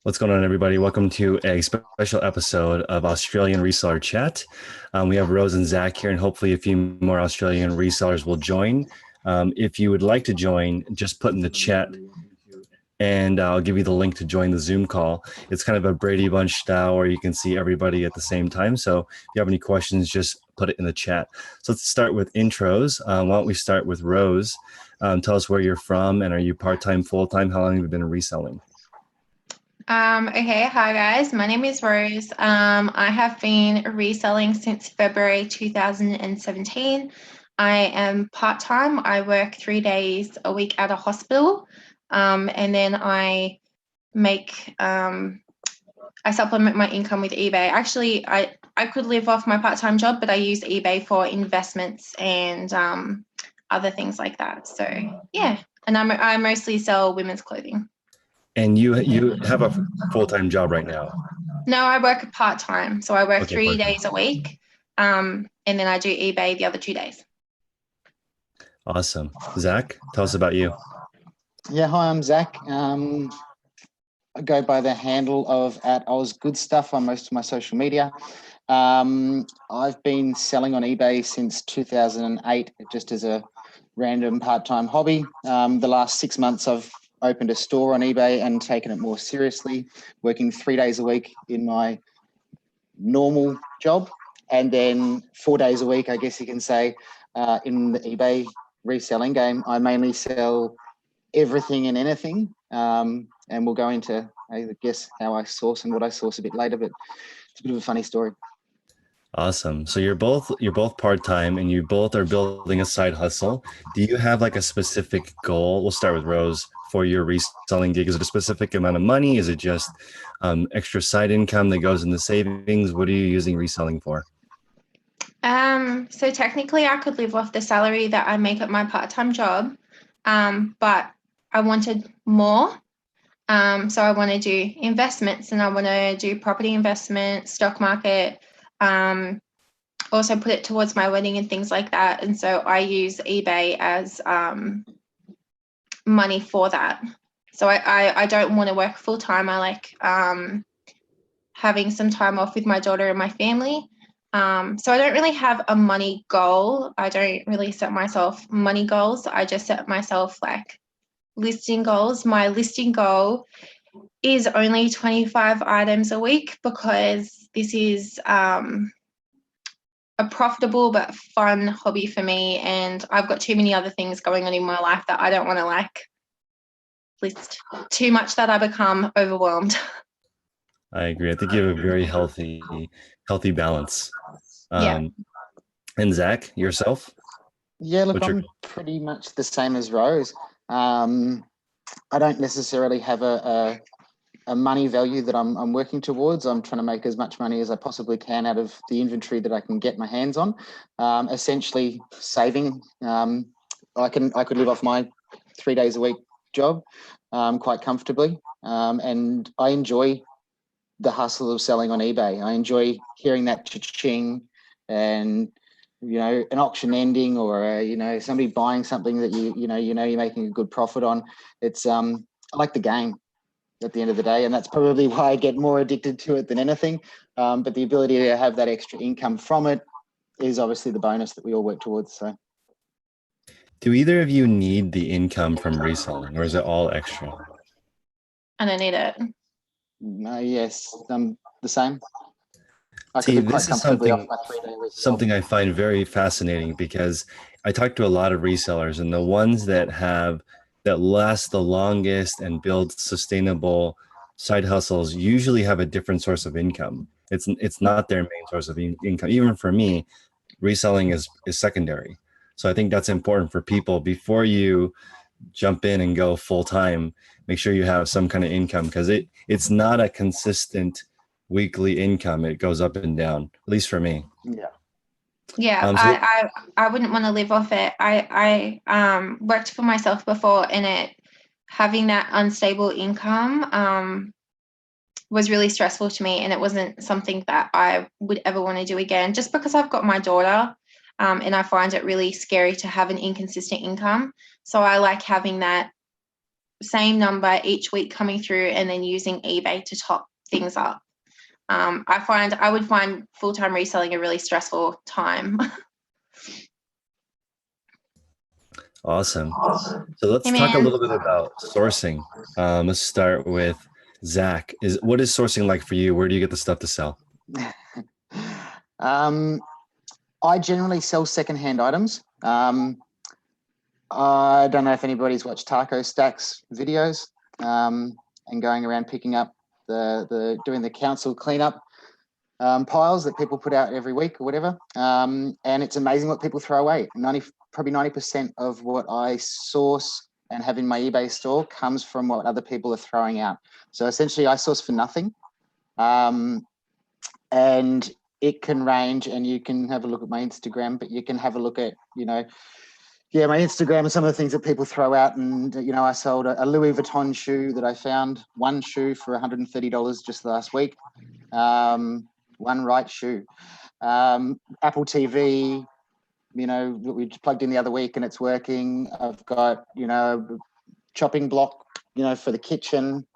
What's going on, everybody? Welcome to a special episode of Australian Reseller Chat. We have Rose and Zach here, and hopefully a few more Australian resellers will join. If you would like to join, just put in the chat, and I'll give you the link to join the Zoom call. It's kind of a Brady Bunch style where you can see everybody at the same time. So if you have any questions, just put it in the chat. So let's start with intros. Why don't we start with Rose? Tell us where you're from, and are you part-time, full-time? How long have you been reselling? Okay, hi guys. My name is Rose. I have been reselling since February 2017. I am part-time. I work 3 days a week at a hospital, and then make I supplement my income with eBay. Actually, I could live off my part-time job, but I use eBay for investments and other things like that. So yeah, and I mostly sell women's clothing. And you have a full-time job right now. No, I work part-time. So I work Okay, 3 days a week. And then I do eBay the other 2 days. awesome. Zach, tell us about you. Yeah, hi, I'm Zach. I go by the handle of @OzGoodStuff on most of my social media. I've been selling on eBay since 2008, just as a random part-time hobby. The last 6 months, I've opened a store on eBay and taken it more seriously, working 3 days a week in my normal job, and then 4 days a week, I guess you can say, in the eBay reselling game. I mainly sell everything and anything, and we'll go into, I guess, how I source and what I source a bit later, but it's a bit of a funny story. Awesome. So you're both part-time and you both are building a side hustle. Do you have like a specific goal? We'll start with Rose for your reselling gig. Is it a specific amount of money? Is it just extra side income that goes in the savings? What are you using reselling for? So technically I could live off the salary that I make at my part-time job, but I wanted more. So I want to do investments, and I want to do property investment, stock market, also put it towards my wedding and things like that. And so I use eBay as money for that. So I don't want to work full-time. I like having some time off with my daughter and my family. So I don't really have a money goal. I don't really set myself money goals. I just set myself like listing goals. My listing goal is only 25 items a week because this is a profitable but fun hobby for me, and I've got too many other things going on in my life that I don't want to like list too much that I become overwhelmed. I agree. I think you have a very healthy balance. Yeah. And Zach, yourself? Yeah, look, What's your I'm pretty much the same as Rose. I don't necessarily have a money value that I'm working towards. I'm trying to make as much money as I possibly can out of the inventory that I can get my hands on. Essentially saving. I could live off my 3 days a week job quite comfortably, and I enjoy the hustle of selling on eBay. I enjoy hearing that cha-ching and an auction ending, or somebody buying something that you're making a good profit on. It's I like the game at the end of the day, and that's probably why I get more addicted to it than anything. But the ability to have that extra income from it is obviously the bonus that we all work towards. So, do either of you need the income from reselling, or is it all extra? I don't need it. yes, the same. I could See, live quite this is comfortably off my 3 day week job. something I find very fascinating because I talk to a lot of resellers, and the ones that last the longest and build sustainable side hustles usually have a different source of income. It's not their main source of income. Even for me, reselling is secondary. So I think that's important for people before you jump in and go full time. Make sure you have some kind of income, because it's not a consistent weekly income. It goes up and down, at least for me. Yeah. Yeah, So I wouldn't want to live off it. I worked for myself before, and having that unstable income was really stressful to me, and it wasn't something that I would ever want to do again, just because I've got my daughter, and I find it really scary to have an inconsistent income. So I like having that same number each week coming through and then using eBay to top things up. I would find full-time reselling a really stressful time. Awesome. So let's Hey, talk a man. little bit about sourcing. Let's start with Zach. What is sourcing like for you? Where do you get the stuff to sell? I generally sell secondhand items. I don't know if anybody's watched Taco Stack's videos and going around picking up doing the council cleanup piles that people put out every week or whatever. And it's amazing what people throw away. Probably 90% of what I source and have in my eBay store comes from what other people are throwing out. So essentially I source for nothing. And it can range, and you can have a look at my Instagram, but you can have a look at, my Instagram and some of the things that people throw out. And, I sold a Louis Vuitton shoe that I found, one shoe for $130 just last week. One right shoe. Apple TV, we plugged in the other week and it's working. I've got, chopping block, for the kitchen,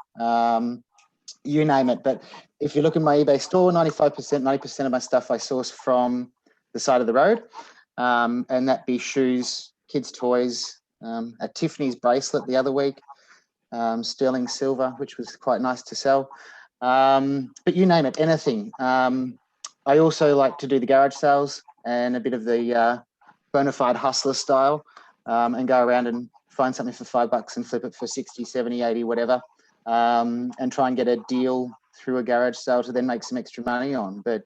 you name it. But if you look at my eBay store, 90% of my stuff I source from the side of the road. And that be shoes, kids' toys, a Tiffany's bracelet the other week, sterling silver, which was quite nice to sell. But you name it, anything. I also like to do the garage sales and a bit of the bona fide hustler style, and go around and find something for $5 and flip it for 60, 70, 80, whatever, and try and get a deal through a garage sale to then make some extra money on. But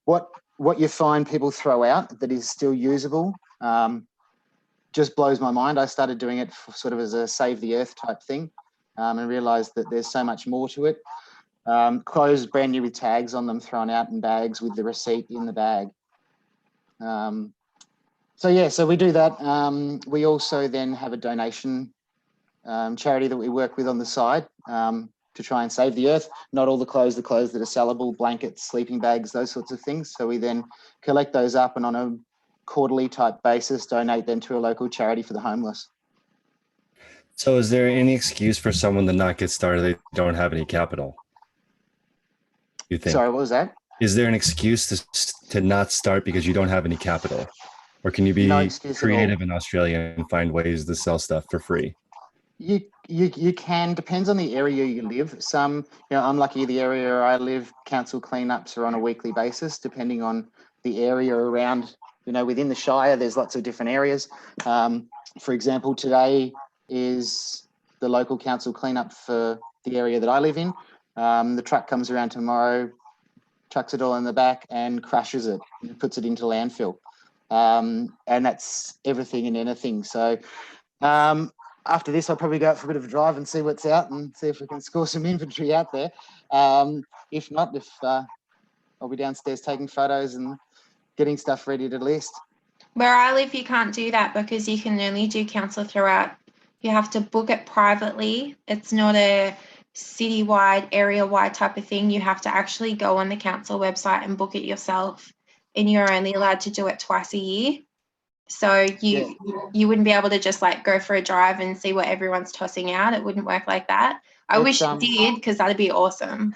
what you find people throw out that is still usable just blows my mind. I started doing it sort of as a save the earth type thing, and realized that there's so much more to it. Clothes brand new with tags on them, thrown out in bags with the receipt in the bag. So we do that. We also then have a donation charity that we work with on the side to try and save the earth. Not all the clothes that are sellable, blankets, sleeping bags, those sorts of things. So we then collect those up and on a quarterly type basis, donate them to a local charity for the homeless. So is there any excuse for someone to not get started? They don't have any capital, you think? Sorry, what was that? Is there an excuse to not start because you don't have any capital? Or can you be creative in Australia and find ways to sell stuff for free? You can, depends on the area you live. Some, I'm lucky the area I live, council cleanups are on a weekly basis, depending on the area around, within the Shire, there's lots of different areas. For example, today is the local council cleanup for the area that I live in. The truck comes around tomorrow, chucks it all in the back and crashes it and puts it into landfill. And that's everything and anything. So after this, I'll probably go out for a bit of a drive and see what's out and see if we can score some inventory out there. If not, I'll be downstairs taking photos and getting stuff ready to list. Where I live, you can't do that because you can only do council throughout. You have to book it privately. It's not a citywide, area-wide type of thing. You have to actually go on the council website and book it yourself, and you're only allowed to do it twice a year. So you wouldn't be able to just go for a drive and see what everyone's tossing out. It wouldn't work like that. I wish it did, because that'd be awesome.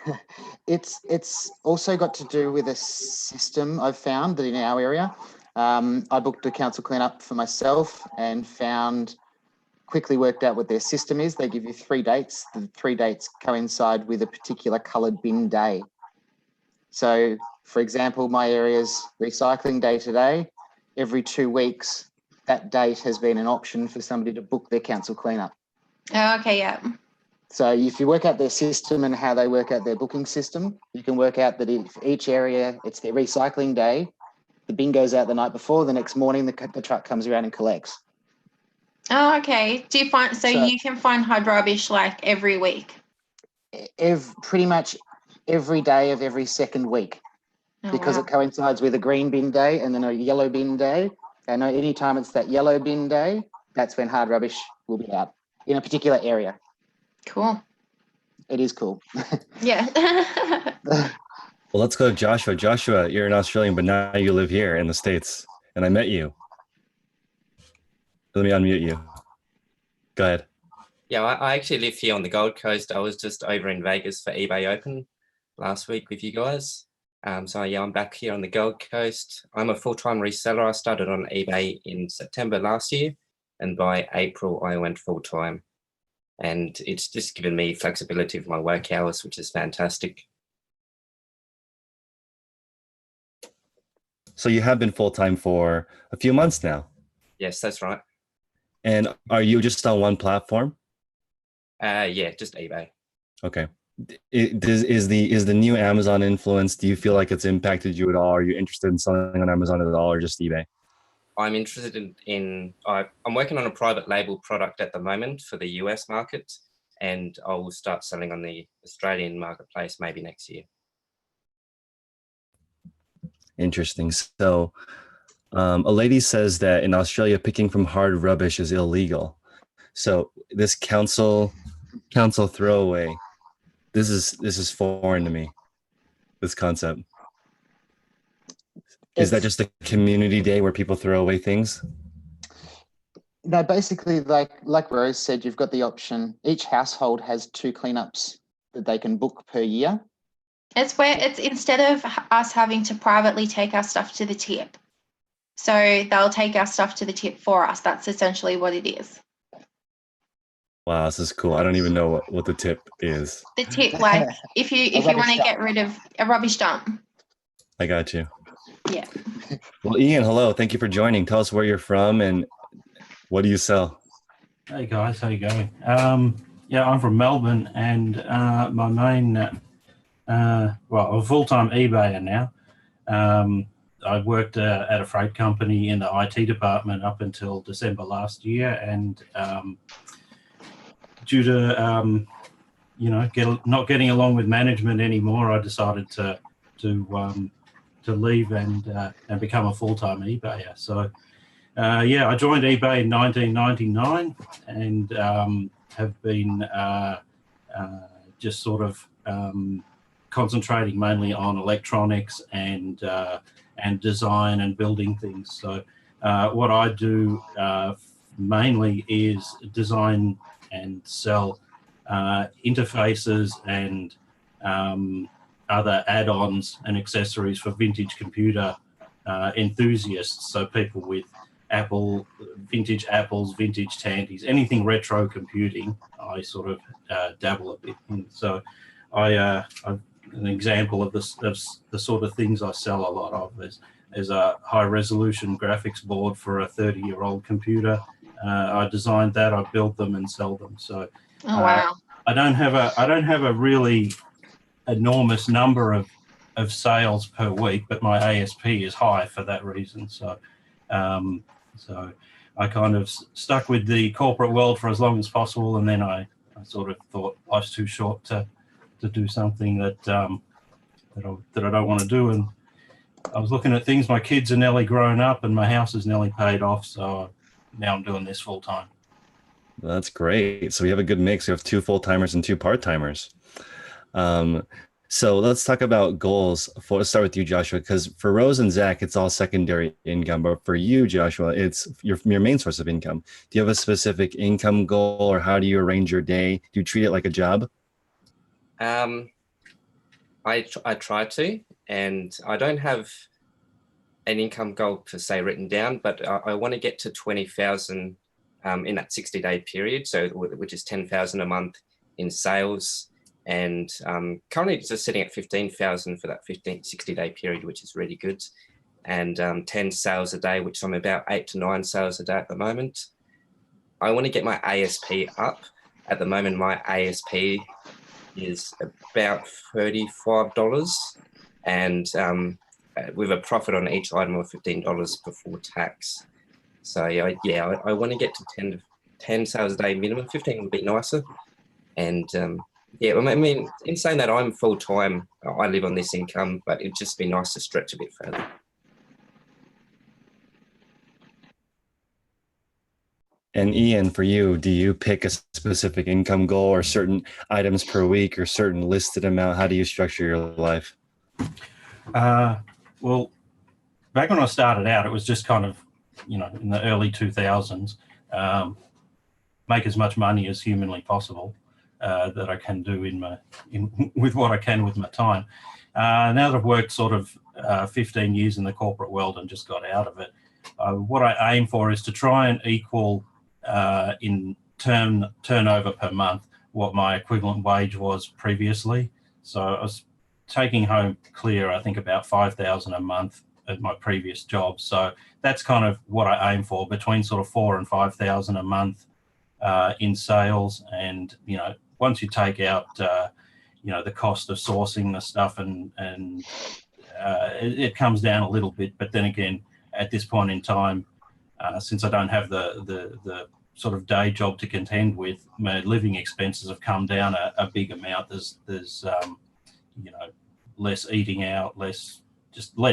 It's also got to do with a system I've found that in our area. I booked a council cleanup for myself and quickly worked out what their system is. They give you 3 dates. The 3 dates coincide with a particular coloured bin day. So, for example, my area's recycling day today. Every 2 weeks, that date has been an option for somebody to book their council cleanup. Oh, okay, yeah. So if you work out their system and how they work out their booking system, you can work out that if each area, it's their recycling day, the bin goes out the night before, the next morning the truck comes around and collects. Oh, okay. Do you find, so you can find hard rubbish every week? Pretty much every day of every second week. Because it coincides with a green bin day and then a yellow bin day. And anytime it's that yellow bin day, that's when hard rubbish will be out in a particular area. Cool. It is cool. Yeah. Well, let's go to Joshua. Joshua, you're an Australian, but now you live here in the States, and I met you. Let me unmute you. Go ahead. Yeah, I actually live here on the Gold Coast. I was just over in Vegas for eBay Open last week with you guys. So yeah, I'm back here on the Gold Coast. I'm a full-time reseller. I started on eBay in September last year, and by April I went full-time. And it's just given me flexibility of my work hours, which is fantastic. So you have been full-time for a few months now. Yes, that's right. And are you just on one platform? Yeah, just eBay. Okay. Is the new Amazon influence, do you feel like it's impacted you at all? Are you interested in selling on Amazon at all, or just eBay? I'm interested I'm working on a private label product at the moment for the US market, and I will start selling on the Australian marketplace maybe next year. Interesting. So a lady says that in Australia, picking from hard rubbish is illegal. So this council throwaway, this is foreign to me, this concept. Is that just a community day where people throw away things? No, basically, like Rose said, you've got the option. Each household has 2 cleanups that they can book per year. It's where it's instead of us having to privately take our stuff to the tip. So they'll take our stuff to the tip for us. That's essentially what it is. Wow, this is cool. I don't even know what the tip is. The tip, like if you want to get rid of a rubbish dump. I got you. Yeah. Well, Ian, hello. Thank you for joining. Tell us where you're from and what do you sell? Hey guys, how you going? Yeah, I'm from Melbourne, and my main, well, I'm a full-time eBayer now. I worked at a freight company in the IT department up until December last year, and due to not getting along with management anymore, I decided to leave and become a full-time eBayer. So yeah, I joined eBay in 1999 and have been just sort of concentrating mainly on electronics and design and building things. So what I do mainly is design and sell interfaces and other add-ons and accessories for vintage computer enthusiasts. So people with vintage Apples, vintage Tandies, anything retro computing, I sort of dabble a bit in. So I'm an example of the sort of things I sell a lot of. There's a high resolution graphics board for a 30-year-old computer. I designed that, I build them and sell them. So Oh wow. I don't have a really enormous number of sales per week, but my ASP is high for that reason. So so I kind of stuck with the corporate world for as long as possible, and then I sort of thought life's too short to do something that I don't want to do. And I was looking at things. My kids are nearly grown up, and my house is nearly paid off. So now I'm doing this full time. That's great. So we have a good mix. We have 2 full-timers and 2 part-timers. So let's talk about goals. Let's start with you, Joshua, because for Rose and Zach, it's all secondary income. But for you, Joshua, it's your main source of income. Do you have a specific income goal, or how do you arrange your day? Do you treat it like a job? I try to, and I don't have an income goal per se written down, but I want to get to 20,000 in that 60-day period. So which is 10,000 a month in sales. And currently it's just sitting at 15,000 for that 60-day period, which is really good. And 10 sales a day, which I'm about 8 to 9 sales a day at the moment. I want to get my ASP up. At the moment, my ASP is about $35, and with a profit on each item of $15 before tax. So yeah, I want to get to 10 sales a day minimum. 15 would be nicer. And yeah, I mean, in saying that, I'm full-time, I live on this income, but it'd just be nice to stretch a bit further. And Ian, for you, do you pick a specific income goal or certain items per week or certain listed amount? How do you structure your life? Well, back when I started out, it was just kind of, in the early 2000s. make as much money as humanly possible that I can do with what I can with my time. Now that I've worked sort of 15 years in the corporate world and just got out of it, what I aim for is to try and equal in turnover per month what my equivalent wage was previously. So I was taking home clear, I think, about $5,000 a month at my previous job. So that's kind of what I aim for, between sort of $4,000 and $5,000 a month in sales. And, you know, once you take out, you know, the cost of sourcing the stuff and it comes down a little bit. But then again, at this point in time, since I don't have the sort of day job to contend with, my living expenses have come down a big amount. There's you know, less eating out, less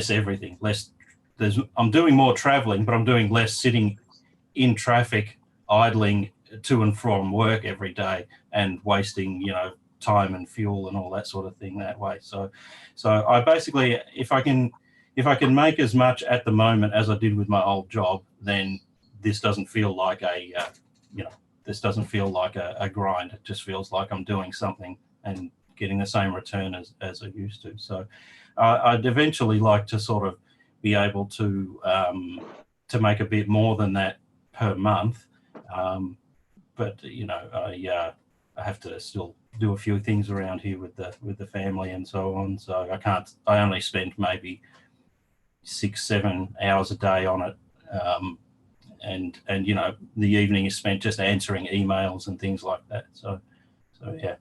everything. I'm doing more traveling, but I'm doing less sitting in traffic, idling to and from work every day and wasting, you know, time and fuel and all that sort of thing that way. So I basically, if I can make as much at the moment as I did with my old job, then this doesn't feel like a grind. It just feels like I'm doing something and getting the same return as I used to. So I'd eventually like to sort of be able to make a bit more than that per month. But you know, I have to still do a few things around here with the family and so on. So I only spend maybe 6-7 hours a day on it. And you know, the evening is spent just answering emails and things like that. So yeah.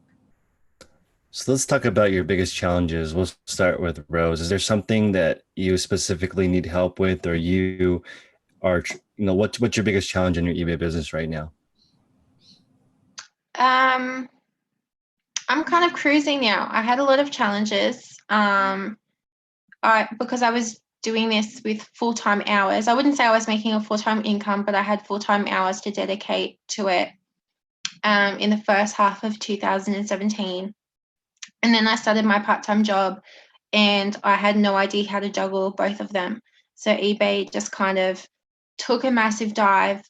So let's talk about your biggest challenges. We'll start with Rose. Is there something that you specifically need help with, or you are, you know, what's your biggest challenge in your eBay business right now? I'm kind of cruising now. I had a lot of challenges. Because I was doing this with full-time hours. I wouldn't say I was making a full-time income, but I had full-time hours to dedicate to it in the first half of 2017. And then I started my part-time job and I had no idea how to juggle both of them. So eBay just kind of took a massive dive,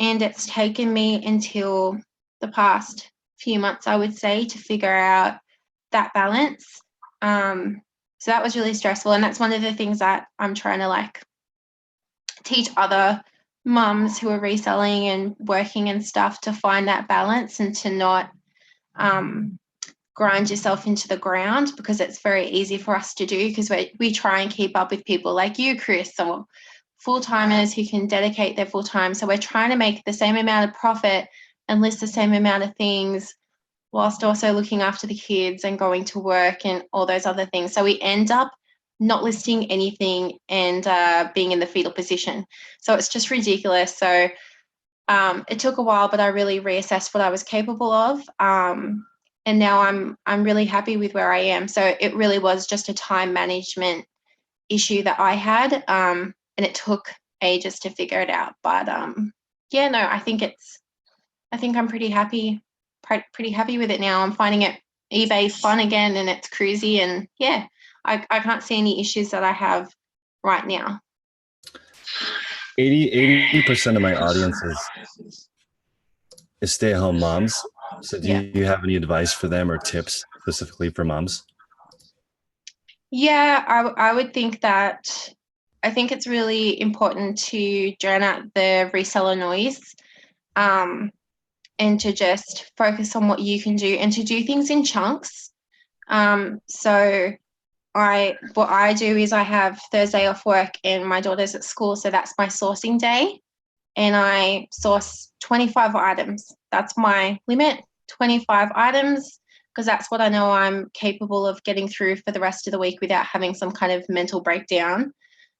and it's taken me until the past few months, I would say, to figure out that balance. So that was really stressful. And that's one of the things that I'm trying to like teach other mums who are reselling and working and stuff, to find that balance and to not grind yourself into the ground, because it's very easy for us to do, because we try and keep up with people like you, Chris, or full-timers who can dedicate their full time. So we're trying to make the same amount of profit and list the same amount of things whilst also looking after the kids and going to work and all those other things. So we end up not listing anything and being in the fetal position. So it's just ridiculous. So it took a while, but I really reassessed what I was capable of. And now I'm really happy with where I am. So it really was just a time management issue that I had, and it took ages to figure it out. But yeah, no, I think I'm pretty happy with it now. I'm finding eBay fun again, and it's cruisy, and yeah, I can't see any issues that I have right now. 80% of my audience is stay-at-home moms. So do you have any advice for them or tips specifically for moms? Yeah, I would think that I think it's really important to drown out the reseller noise, and to just focus on what you can do and to do things in chunks. So what I do is I have Thursday off work and my daughter's at school, so that's my sourcing day, and I source 25 items. That's my limit, 25 items, because that's what I know I'm capable of getting through for the rest of the week without having some kind of mental breakdown.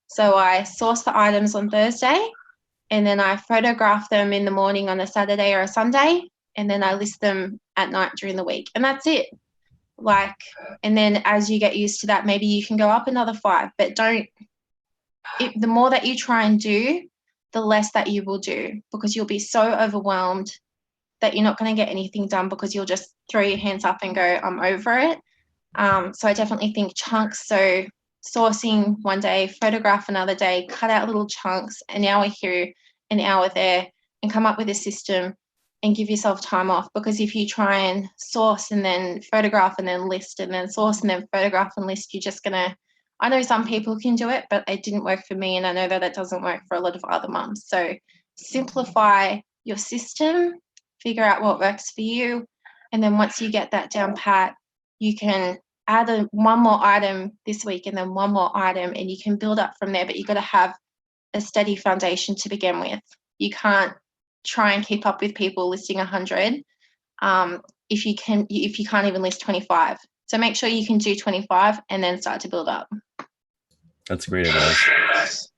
So I source the items on Thursday, and then I photograph them in the morning on a Saturday or a Sunday, and then I list them at night during the week, and that's it. And then as you get used to that, maybe you can go up another 5, but the more that you try and do, the less that you will do, because you'll be so overwhelmed that you're not going to get anything done, because you'll just throw your hands up and go, I'm over it. So I definitely think chunks. So sourcing one day, photograph another day, cut out little chunks, an hour here, an hour there, and come up with a system and give yourself time off, because if you try and source and then photograph and then list and then source and then photograph and list, you're just gonna, I know some people can do it, but it didn't work for me, and I know that it doesn't work for a lot of other mums. So simplify your system, figure out what works for you, and then once you get that down pat, you can add one more item this week and then one more item, and you can build up from there. But you've got to have a steady foundation to begin with. You can't try and keep up with people listing 100 if you can't even list 25. So make sure you can do 25 and then start to build up. That's great advice.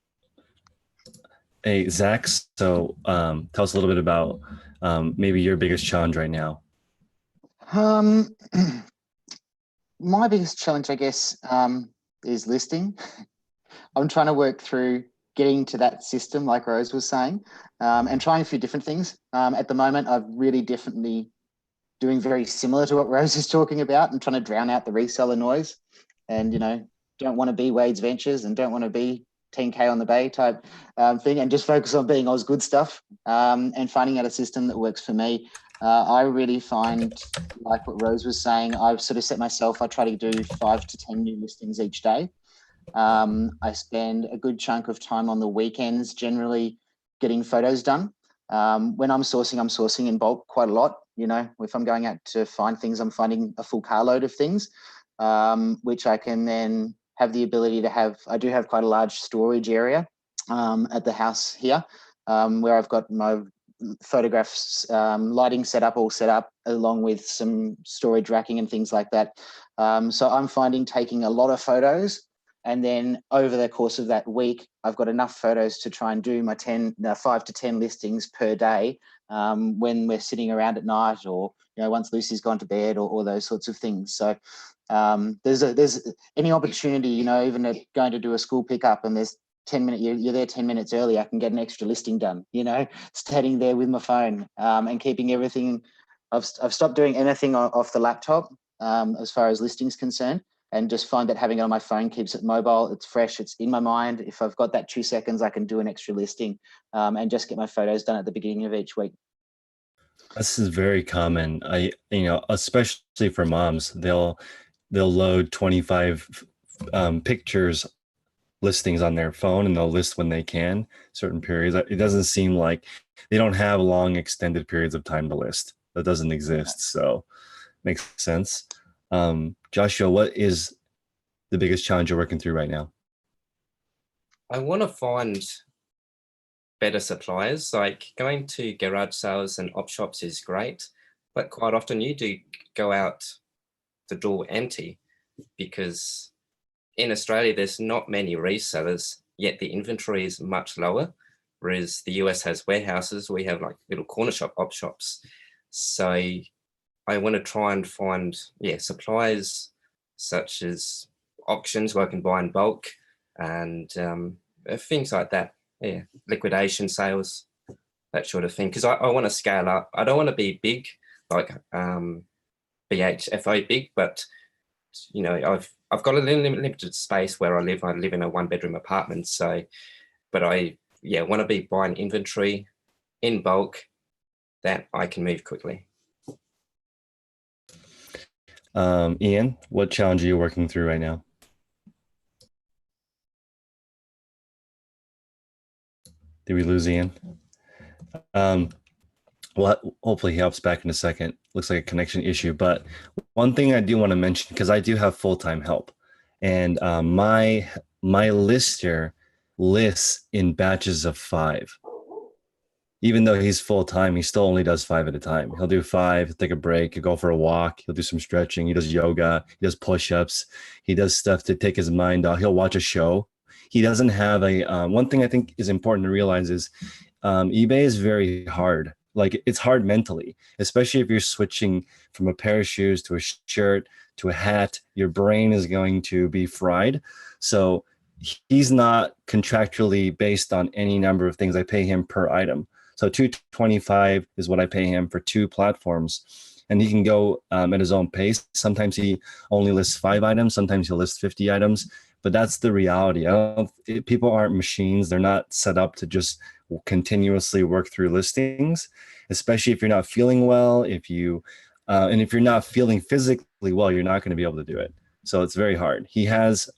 Hey, Zach, so tell us a little bit about maybe your biggest challenge right now. My biggest challenge, I guess, is listing. I'm trying to work through getting to that system, like Rose was saying, and trying a few different things. At the moment, I'm really definitely doing very similar to what Rose is talking about, and trying to drown out the reseller noise. And, you know, don't want to be Wade's Ventures and don't want to be 10K on the Bay type thing, and just focus on being Oz good stuff and finding out a system that works for me. I really find, like what Rose was saying, I've sort of set myself, I try to do 5 to 10 new listings each day. I spend a good chunk of time on the weekends generally getting photos done. When I'm sourcing in bulk quite a lot. You know, if I'm going out to find things, I'm finding a full carload of things, which I can then have the ability to have. I do have quite a large storage area at the house here, where I've got my photographs, lighting all set up, along with some storage racking and things like that. So I'm finding taking a lot of photos, and then over the course of that week, I've got enough photos to try and do my 5 to 10 listings per day when we're sitting around at night, or, you know, once Lucy's gone to bed, or those sorts of things. So there's any opportunity, you know, even at going to do a school pickup and there's 10 minutes, you're there 10 minutes early, I can get an extra listing done, you know, standing there with my phone and keeping everything. I've stopped doing anything off the laptop as far as listings concerned, and just find that having it on my phone keeps it mobile, it's fresh, it's in my mind. If I've got that 2 seconds, I can do an extra listing and just get my photos done at the beginning of each week. This is very common. Especially for moms, they'll load 25 pictures listings on their phone, and they'll list when they can, certain periods. It doesn't seem like they don't have long extended periods of time to list. That doesn't exist. So makes sense. Joshua, what is the biggest challenge you're working through right now? I want to find better suppliers. Like going to garage sales and op shops is great, but quite often you do go out the door empty, because in Australia, there's not many resellers, yet the inventory is much lower, whereas the US has warehouses. We have like little corner shop, op shops. So I want to try and find, suppliers such as auctions where I can buy in bulk and things like that. Yeah, liquidation sales, that sort of thing. Because I want to scale up. I don't want to be big, like BHFO big, but, you know, I've got a limited space where I live. I live in a 1-bedroom apartment. So, but I want to be buying inventory in bulk that I can move quickly. Ian, what challenge are you working through right now? Did we lose Ian? Well, hopefully he helps back in a second. Looks like a connection issue. But one thing I do want to mention, because I do have full-time help, and my lister lists in batches of 5. Even though he's full-time, he still only does 5 at a time. He'll do 5, take a break, he'll go for a walk, he'll do some stretching, he does yoga, he does push-ups, he does stuff to take his mind off, he'll watch a show. He doesn't have a, one thing I think is important to realize is eBay is very hard. Like, it's hard mentally, especially if you're switching from a pair of shoes to a shirt to a hat. Your brain is going to be fried. So he's not contractually based on any number of things. I pay him per item. So $225 is what I pay him for 2 platforms. And he can go at his own pace. Sometimes he only lists 5 items. Sometimes he'll list 50 items. But that's the reality. People aren't machines. They're not set up to just continuously work through listings. especially if you're not feeling well, if you, and if you're not feeling physically well, you're not going to be able to do it. So it's very hard. He has,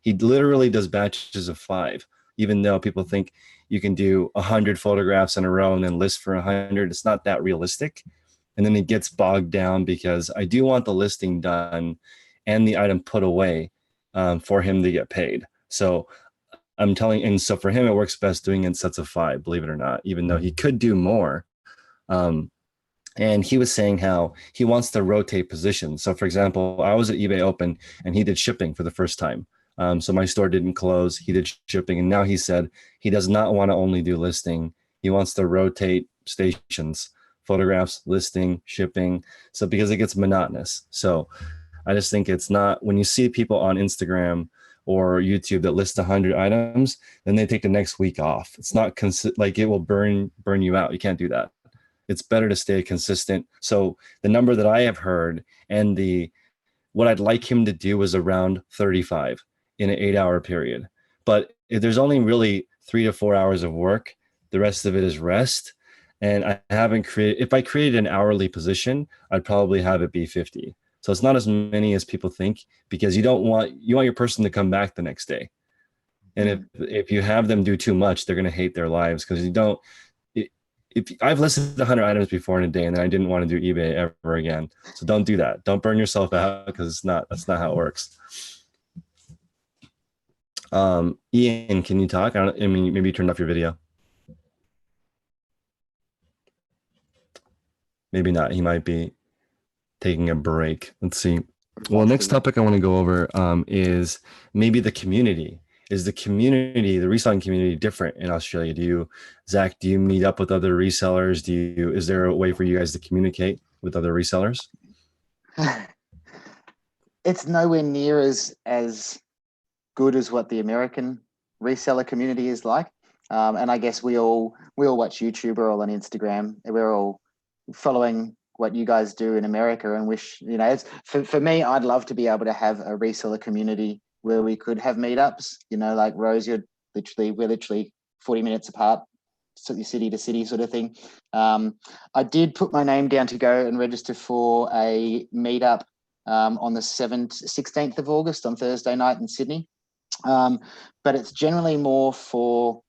he literally does batches of 5, even though people think you can do 100 photographs in a row and then list for 100. It's not that realistic. And then it gets bogged down because I do want the listing done and the item put away for him to get paid. So I'm telling, and so for him, it works best doing in sets of 5, believe it or not, even though he could do more. And he was saying how he wants to rotate positions. So for example, I was at eBay Open and he did shipping for the first time. So my store didn't close. He did shipping. And now he said he does not want to only do listing. He wants to rotate stations, photographs, listing, shipping. So because it gets monotonous. So I just think it's not, when you see people on Instagram or YouTube that list 100 items, then they take the next week off. It's not like it will burn you out. You can't do that. It's better to stay consistent. So the number that I have heard and what I'd like him to do is around 35 in an 8-hour period. But if there's only really 3 to 4 hours of work, the rest of it is rest. And I haven't created, if I created an hourly position, I'd probably have it be 50. So it's not as many as people think, because you want your person to come back the next day. And if you have them do too much, they're going to hate their lives, because you don't. If I've listed 100 items before in a day and then I didn't want to do eBay ever again. So don't do that. Don't burn yourself out, because that's not how it works. Ian, can you talk? I mean, maybe you turned off your video. Maybe not. He might be taking a break. Let's see. Well, next topic I want to go over is maybe the community. Is the community, the reselling community, different in Australia? Zach, do you meet up with other resellers? Is there a way for you guys to communicate with other resellers? It's nowhere near as good as what the American reseller community is like. And I guess we all watch YouTube, we're all on Instagram, and we're all following what you guys do in America, and wish, it's for me, I'd love to be able to have a reseller community where we could have meetups, like Rose, we're literally 40 minutes apart, city to city sort of thing. I did put my name down to go and register for a meetup on the 16th of August on Thursday night in Sydney. But it's generally more for,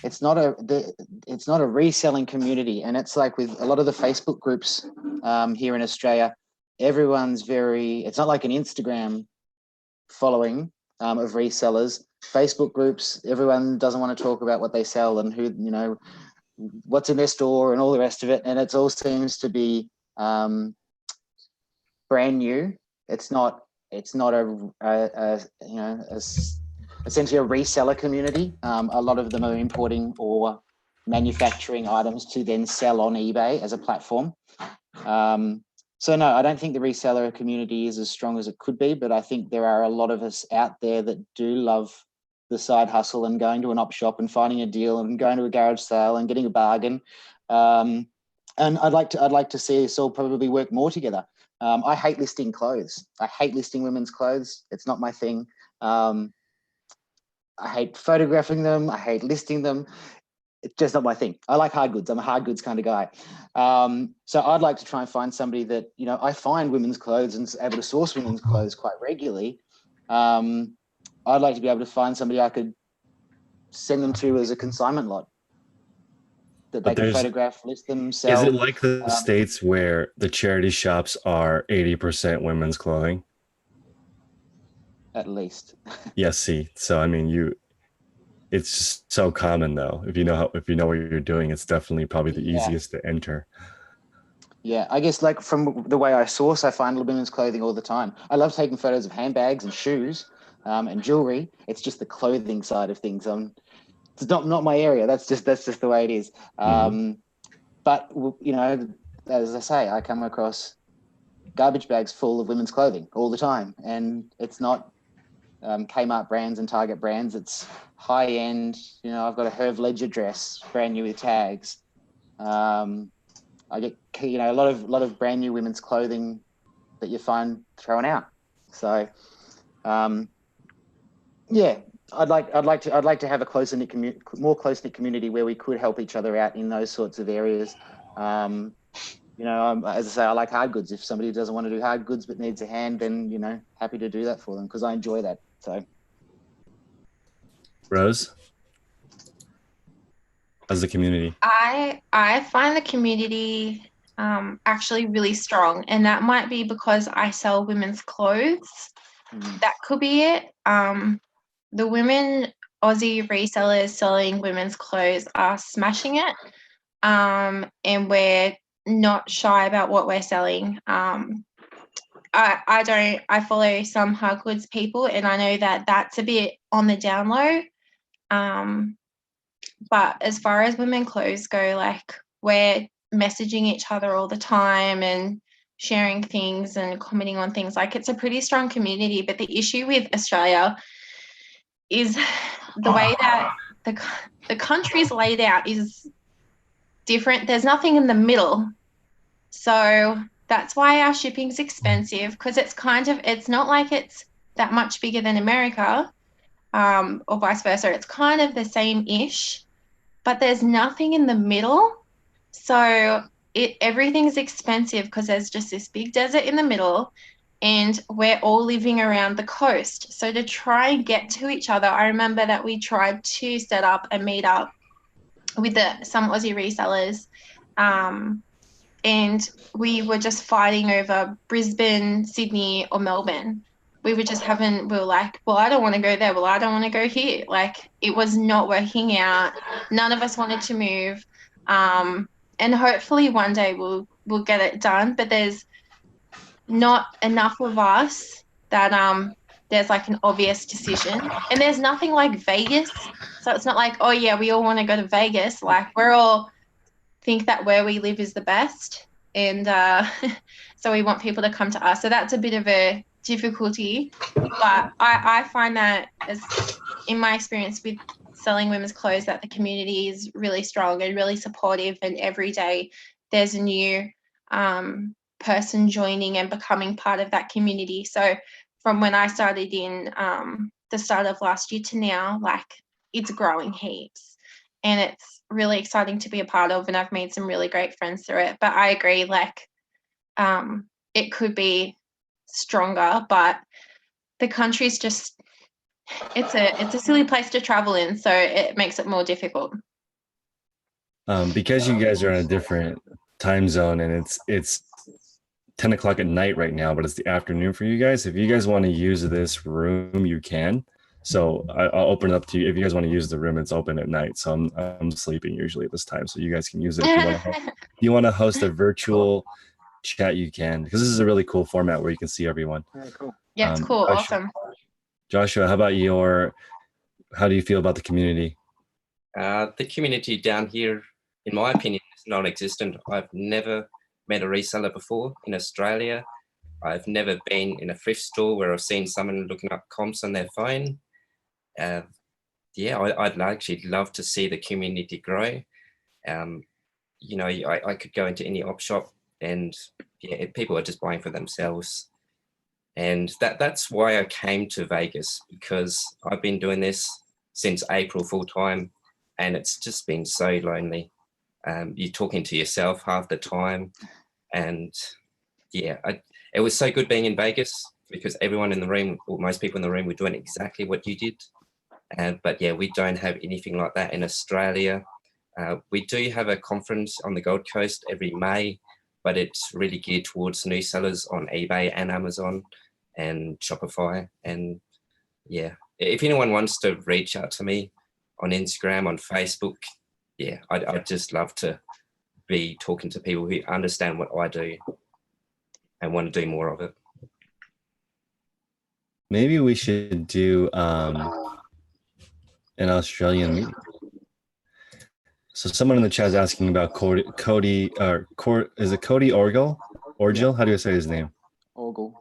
it's not a reselling community. And it's like with a lot of the Facebook groups here in Australia, everyone's it's not like an Instagram following of resellers. Facebook groups, everyone doesn't want to talk about what they sell and who, what's in their store and all the rest of it. And it all seems to be brand new. It's not essentially a reseller community. A lot of them are importing or manufacturing items to then sell on eBay as a platform. So no, I don't think the reseller community is as strong as it could be, but I think there are a lot of us out there that do love the side hustle and going to an op shop and finding a deal and going to a garage sale and getting a bargain. And I'd like to see us all probably work more together. I hate listing clothes. I hate listing women's clothes. It's not my thing. I hate photographing them. I hate listing them. It's just not my thing. I like hard goods. I'm a hard goods kind of guy. So I'd like to try and find somebody that, I find women's clothes and able to source women's clothes quite regularly. I'd like to be able to find somebody I could send them to as a consignment lot that they can photograph, list them, sell. Is it like the States where the charity shops are 80% women's clothing? At least. Yes. See, so I mean, it's just so common though. If you know what you're doing, it's definitely probably the easiest to enter. Yeah, I guess like from the way I source, I find women's clothing all the time. I love taking photos of handbags and shoes and jewelry. It's just the clothing side of things. It's not my area. That's just the way it is. But as I say, I come across garbage bags full of women's clothing all the time, and it's not Kmart brands and Target brands. It's high end. I've got a Herve Ledger dress, brand new with tags. I get a lot of brand new women's clothing that you find thrown out. So yeah, I'd like to have a more close knit community where we could help each other out in those sorts of areas. You know, as I say, I like hard goods. If somebody doesn't want to do hard goods but needs a hand, then, you know, happy to do that for them because I enjoy that. So, Rose, as a community. I find the community actually really strong, and that might be because I sell women's clothes. That could be it. The women Aussie resellers selling women's clothes are smashing it, and we're not shy about what we're selling. I follow some hard goods people, and I know that that's a bit on the down low. But as far as women clothes go, like, we're messaging each other all the time and sharing things and commenting on things. Like, it's a pretty strong community. But the issue with Australia is the way that the country's laid out is different. There's nothing in the middle. So that's why our shipping's expensive, because it's not like it's that much bigger than America, or vice versa. It's kind of the same-ish, but there's nothing in the middle. So everything's expensive because there's just this big desert in the middle, and we're all living around the coast. So to try and get to each other, I remember that we tried to set up a meetup with some Aussie resellers, and we were just fighting over Brisbane, Sydney, or Melbourne. We were like, well, I don't want to go there. Well, I don't want to go here. Like, it was not working out. None of us wanted to move. And hopefully one day we'll get it done. But there's not enough of us that there's like an obvious decision. And there's nothing like Vegas. So it's not like, oh yeah, we all want to go to Vegas. Like, we're all think that where we live is the best. And so we want people to come to us. So that's a bit of a difficulty. But I find that, as in my experience with selling women's clothes, that the community is really strong and really supportive. And every day there's a new person joining and becoming part of that community. So from when I started in the start of last year to now, like, it's growing heaps. And it's really exciting to be a part of, and I've made some really great friends through it. But I agree, like, it could be stronger, but the country's just, it's a silly place to travel in, so it makes it more difficult. Because you guys are in a different time zone, and it's 10 o'clock at night right now, but it's the afternoon for you guys. If you guys want to use this room, you can. So I'll open it up to you. If you guys want to use the room, it's open at night. So I'm sleeping usually at this time. So you guys can use it. If you want to host a virtual chat, you can, because this is a really cool format where you can see everyone. yeah, cool. Yeah, it's cool. Awesome. Joshua, how about how do you feel about the community? The community down here, in my opinion, is non-existent. I've never met a reseller before in Australia. I've never been in a thrift store where I've seen someone looking up comps on their phone. Yeah, I'd actually love to see the community grow. You know, I could go into any op shop, and yeah, people are just buying for themselves. And that's why I came to Vegas, because I've been doing this since April full time, and it's just been so lonely. You're talking to yourself half the time, and yeah, it was so good being in Vegas, because everyone in the room, or most people in the room, were doing exactly what you did. But yeah, we don't have anything like that in Australia. We do have a conference on the Gold Coast every May, but it's really geared towards new sellers on eBay and Amazon and Shopify. And yeah, if anyone wants to reach out to me on Instagram, on Facebook, yeah, I'd just love to be talking to people who understand what I do and want to do more of it. Maybe we should do an Australian meeting. So someone in the chat is asking about Cody, is it Cody Orgel? Orgel? How do you say his name? Orgel.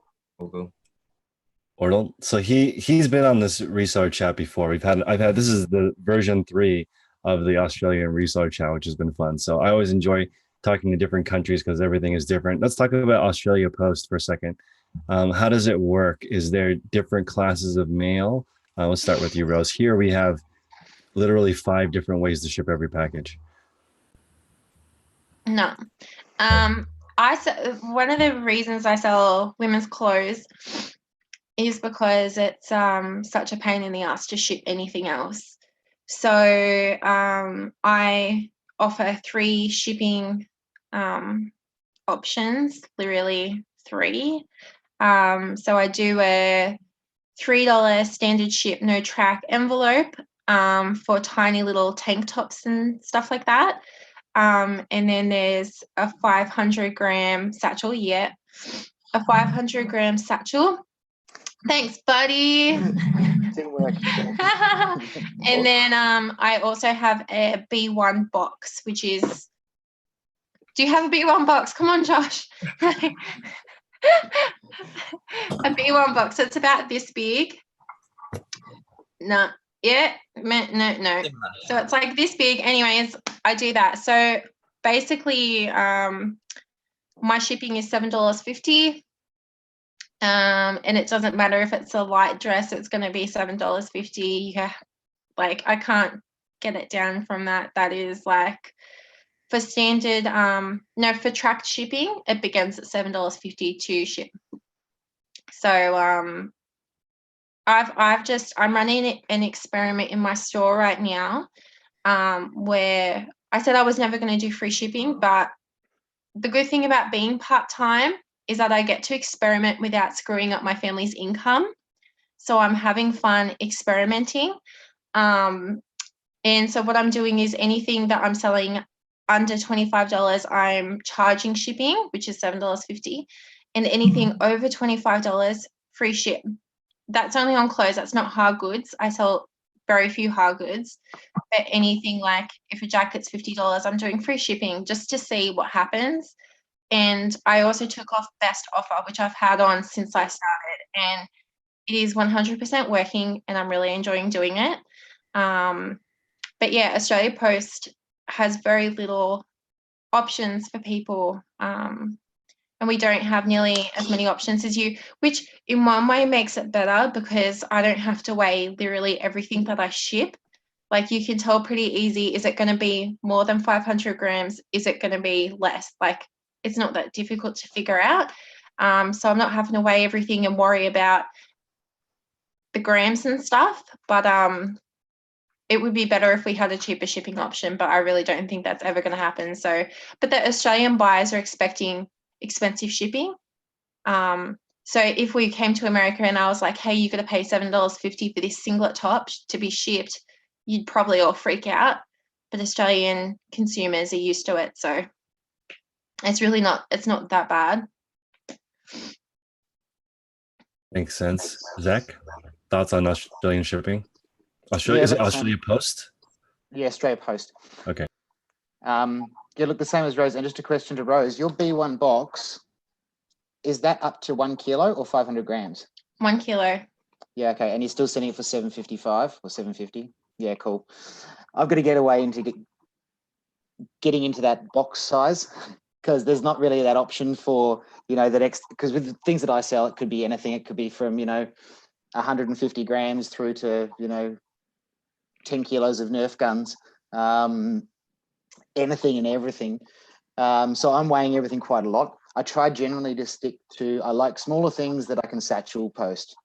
Ordle. So he's been on this Reseller Chat before. This is the version 3 of the Australian Reseller Chat, which has been fun. So I always enjoy talking to different countries because everything is different. Let's talk about Australia Post for a second. How does it work? Is there different classes of mail? Let's start with you, Rose. Here we have literally 5 different ways to ship every package. No. One of the reasons I sell women's clothes is because it's such a pain in the ass to ship anything else. So I offer 3 shipping options, literally 3. So I do a $3 standard ship no track envelope for tiny little tank tops and stuff like that. And then there's a 500-gram satchel. Yeah, a 500-gram satchel. Thanks, buddy. Didn't work. And then I also have a B1 box, which is. Do you have a B1 box? Come on, Josh. A B1 box. It's about this big. No. Yeah. No. So it's like this big. Anyways, I do that. So basically, my shipping is $7.50. And it doesn't matter if it's a light dress, it's going to be $7.50. Yeah, like I can't get it down from that. That is like for standard, for tracked shipping, it begins at $7.50 to ship. So I'm running an experiment in my store right now, where I said I was never going to do free shipping, but the good thing about being part-time is that I get to experiment without screwing up my family's income. So I'm having fun experimenting. And so what I'm doing is anything that I'm selling under $25, I'm charging shipping, which is $7.50. And anything over $25, free ship. That's only on clothes. That's not hard goods. I sell very few hard goods. But anything like if a jacket's $50, I'm doing free shipping just to see what happens. And I also took off best offer, which I've had on since I started, and it is 100% working, and I'm really enjoying doing it. But yeah, Australia Post has very little options for people, and we don't have nearly as many options as you, which in one way makes it better because I don't have to weigh literally everything that I ship. Like you can tell pretty easy, is it going to be more than 500 grams? Is it going to be less? Like it's not that difficult to figure out. So I'm not having to weigh everything and worry about the grams and stuff. But it would be better if we had a cheaper shipping option, but I really don't think that's ever going to happen. So, but the Australian buyers are expecting expensive shipping. So if we came to America and I was like, hey, you're going to pay $7.50 for this singlet top to be shipped, you'd probably all freak out. But Australian consumers are used to it. So it's not that bad. Makes sense. Zach, thoughts on Australian shipping? Yeah, Is it Australia Post? Yeah, Australia Post. Okay. Yeah, look, the same as Rose. And just a question to Rose, your B1 box, is that up to 1 kilo or 500 grams? 1 kilo. Yeah, okay. And you're still selling it for $7.55 or $7.50? Yeah, cool. I've got to get away into getting into that box size because there's not really that option for, the next, because with the things that I sell, it could be anything. It could be from, 150 grams through to, 10 kilos of Nerf guns, anything and everything. So I'm weighing everything quite a lot. I try generally to stick to, I like smaller things that I can satchel post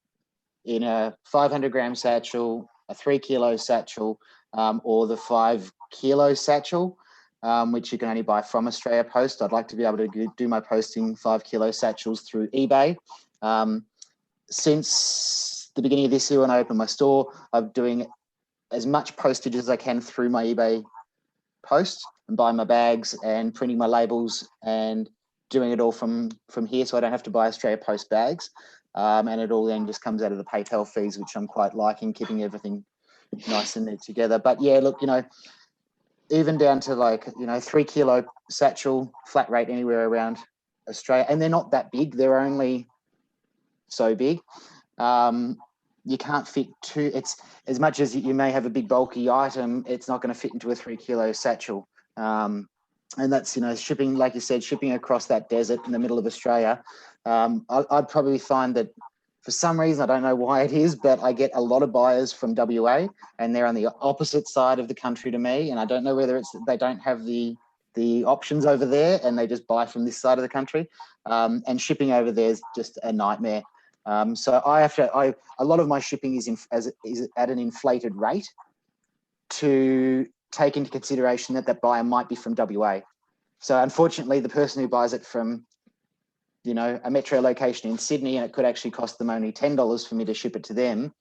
in a 500 gram satchel, a 3 kilo satchel, or the 5 kilo satchel, which you can only buy from Australia Post. I'd like to be able to do my posting 5 kilo satchels through eBay. Since the beginning of this year when I opened my store, I'm doing as much postage as I can through my eBay post and buying my bags and printing my labels and doing it all from here, so I don't have to buy Australia Post bags. And it all then just comes out of the PayPal fees, which I'm quite liking, keeping everything nice and neat together. But yeah, look, even down to 3 kilo satchel, flat rate anywhere around Australia, and they're not that big. They're only so big. You can't fit two. It's as much as you may have a big bulky item, it's not going to fit into a 3 kilo satchel. And that's, shipping, like you said, shipping across that desert in the middle of Australia. I'd probably find that for some reason, I don't know why it is, but I get a lot of buyers from WA and they're on the opposite side of the country to me. And I don't know whether it's they don't have the the options over there and they just buy from this side of the country. And shipping over there is just a nightmare. So a lot of my shipping is at an inflated rate to take into consideration that buyer might be from WA. So unfortunately, the person who buys it from, you know, a metro location in Sydney, and it could actually cost them only $10 for me to ship it to them,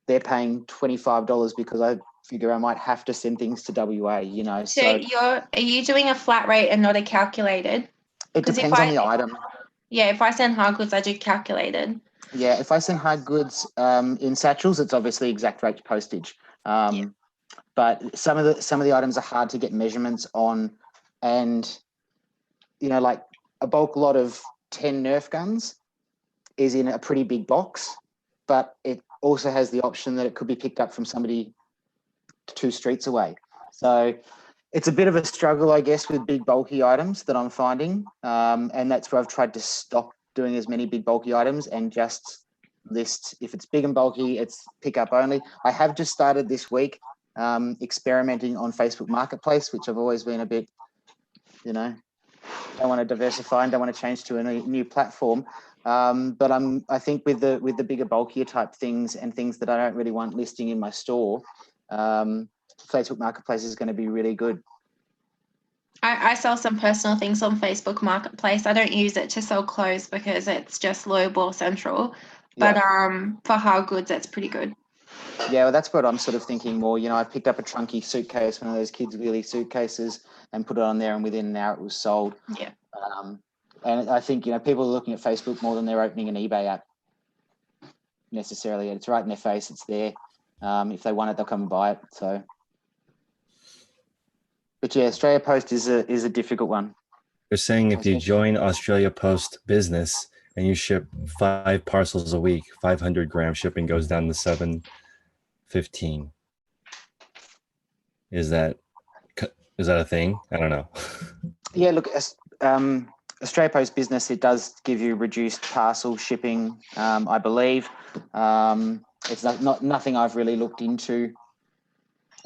they're paying $25 because I figure I might have to send things to WA, you know. So are you doing a flat rate and not a calculated? It depends on the item. Yeah, if I send hard goods, I do calculated. Yeah, if I send hard goods in satchels, it's obviously exact rate postage. But some of the items are hard to get measurements on, and you know, like a bulk lot of 10 Nerf guns is in a pretty big box, but it also has the option that it could be picked up from somebody 2 streets away. So it's a bit of a struggle, I guess, with big bulky items that I'm finding, and that's where I've tried to stop doing as many big bulky items and just list, if it's big and bulky, it's pick up only. I have just started this week experimenting on Facebook Marketplace, which I've always been a bit, you know, don't want to diversify and don't want to change to a new platform. But I think with the bigger, bulkier type things and things that I don't really want listing in my store, Facebook Marketplace is going to be really good. I sell some personal things on Facebook Marketplace. I don't use it to sell clothes because it's just lowball central. But for hard goods, that's pretty good. Yeah, well, that's what I'm sort of thinking more. You know, I picked up a trunky suitcase, one of those kids' wheelie suitcases, and put it on there, and within an hour it was sold. Yeah. And I think, you know, people are looking at Facebook more than they're opening an eBay app necessarily. It's right in their face. It's there. If they want it, they'll come and buy it. So, but yeah, Australia Post is a difficult one. They're saying if you join Australia Post Business and you ship 5 parcels a week, 500 gram shipping goes down to $7.15. Is that a thing? I don't know. Yeah, look, Australia Post Business, it does give you reduced parcel shipping, I believe. It's nothing I've really looked into.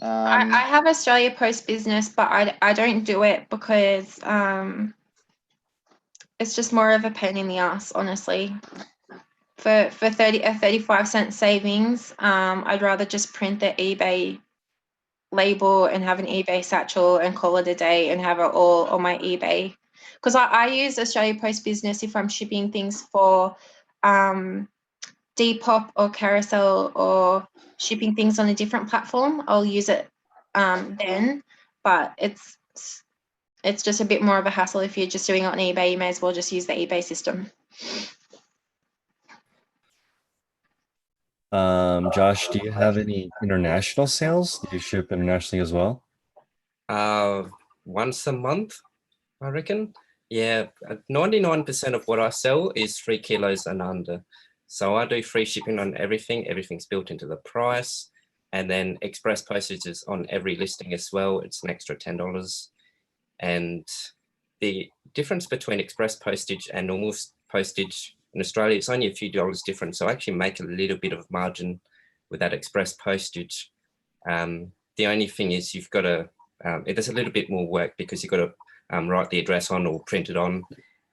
I have Australia Post Business, but I don't do it because it's just more of a pain in the ass, honestly. For 35-cent savings, I'd rather just print the eBay label and have an eBay satchel and call it a day and have it all on my eBay. Because I use Australia Post Business if I'm shipping things for Depop or Carousel or shipping things on a different platform. I'll use it then, but it's just a bit more of a hassle. If you're just doing it on eBay, you may as well just use the eBay system. Josh, do you have any international sales? Do you ship internationally as well? Once a month, I reckon. Yeah, 99% of what I sell is 3 kilos and under. So I do free shipping on everything. Everything's built into the price. And then express postage is on every listing as well. It's an extra $10. And the difference between express postage and normal postage in Australia, it's only a few dollars different. So I actually make a little bit of margin with that express postage. The only thing is you've got to, there's a little bit more work because you've got to write the address on or print it on,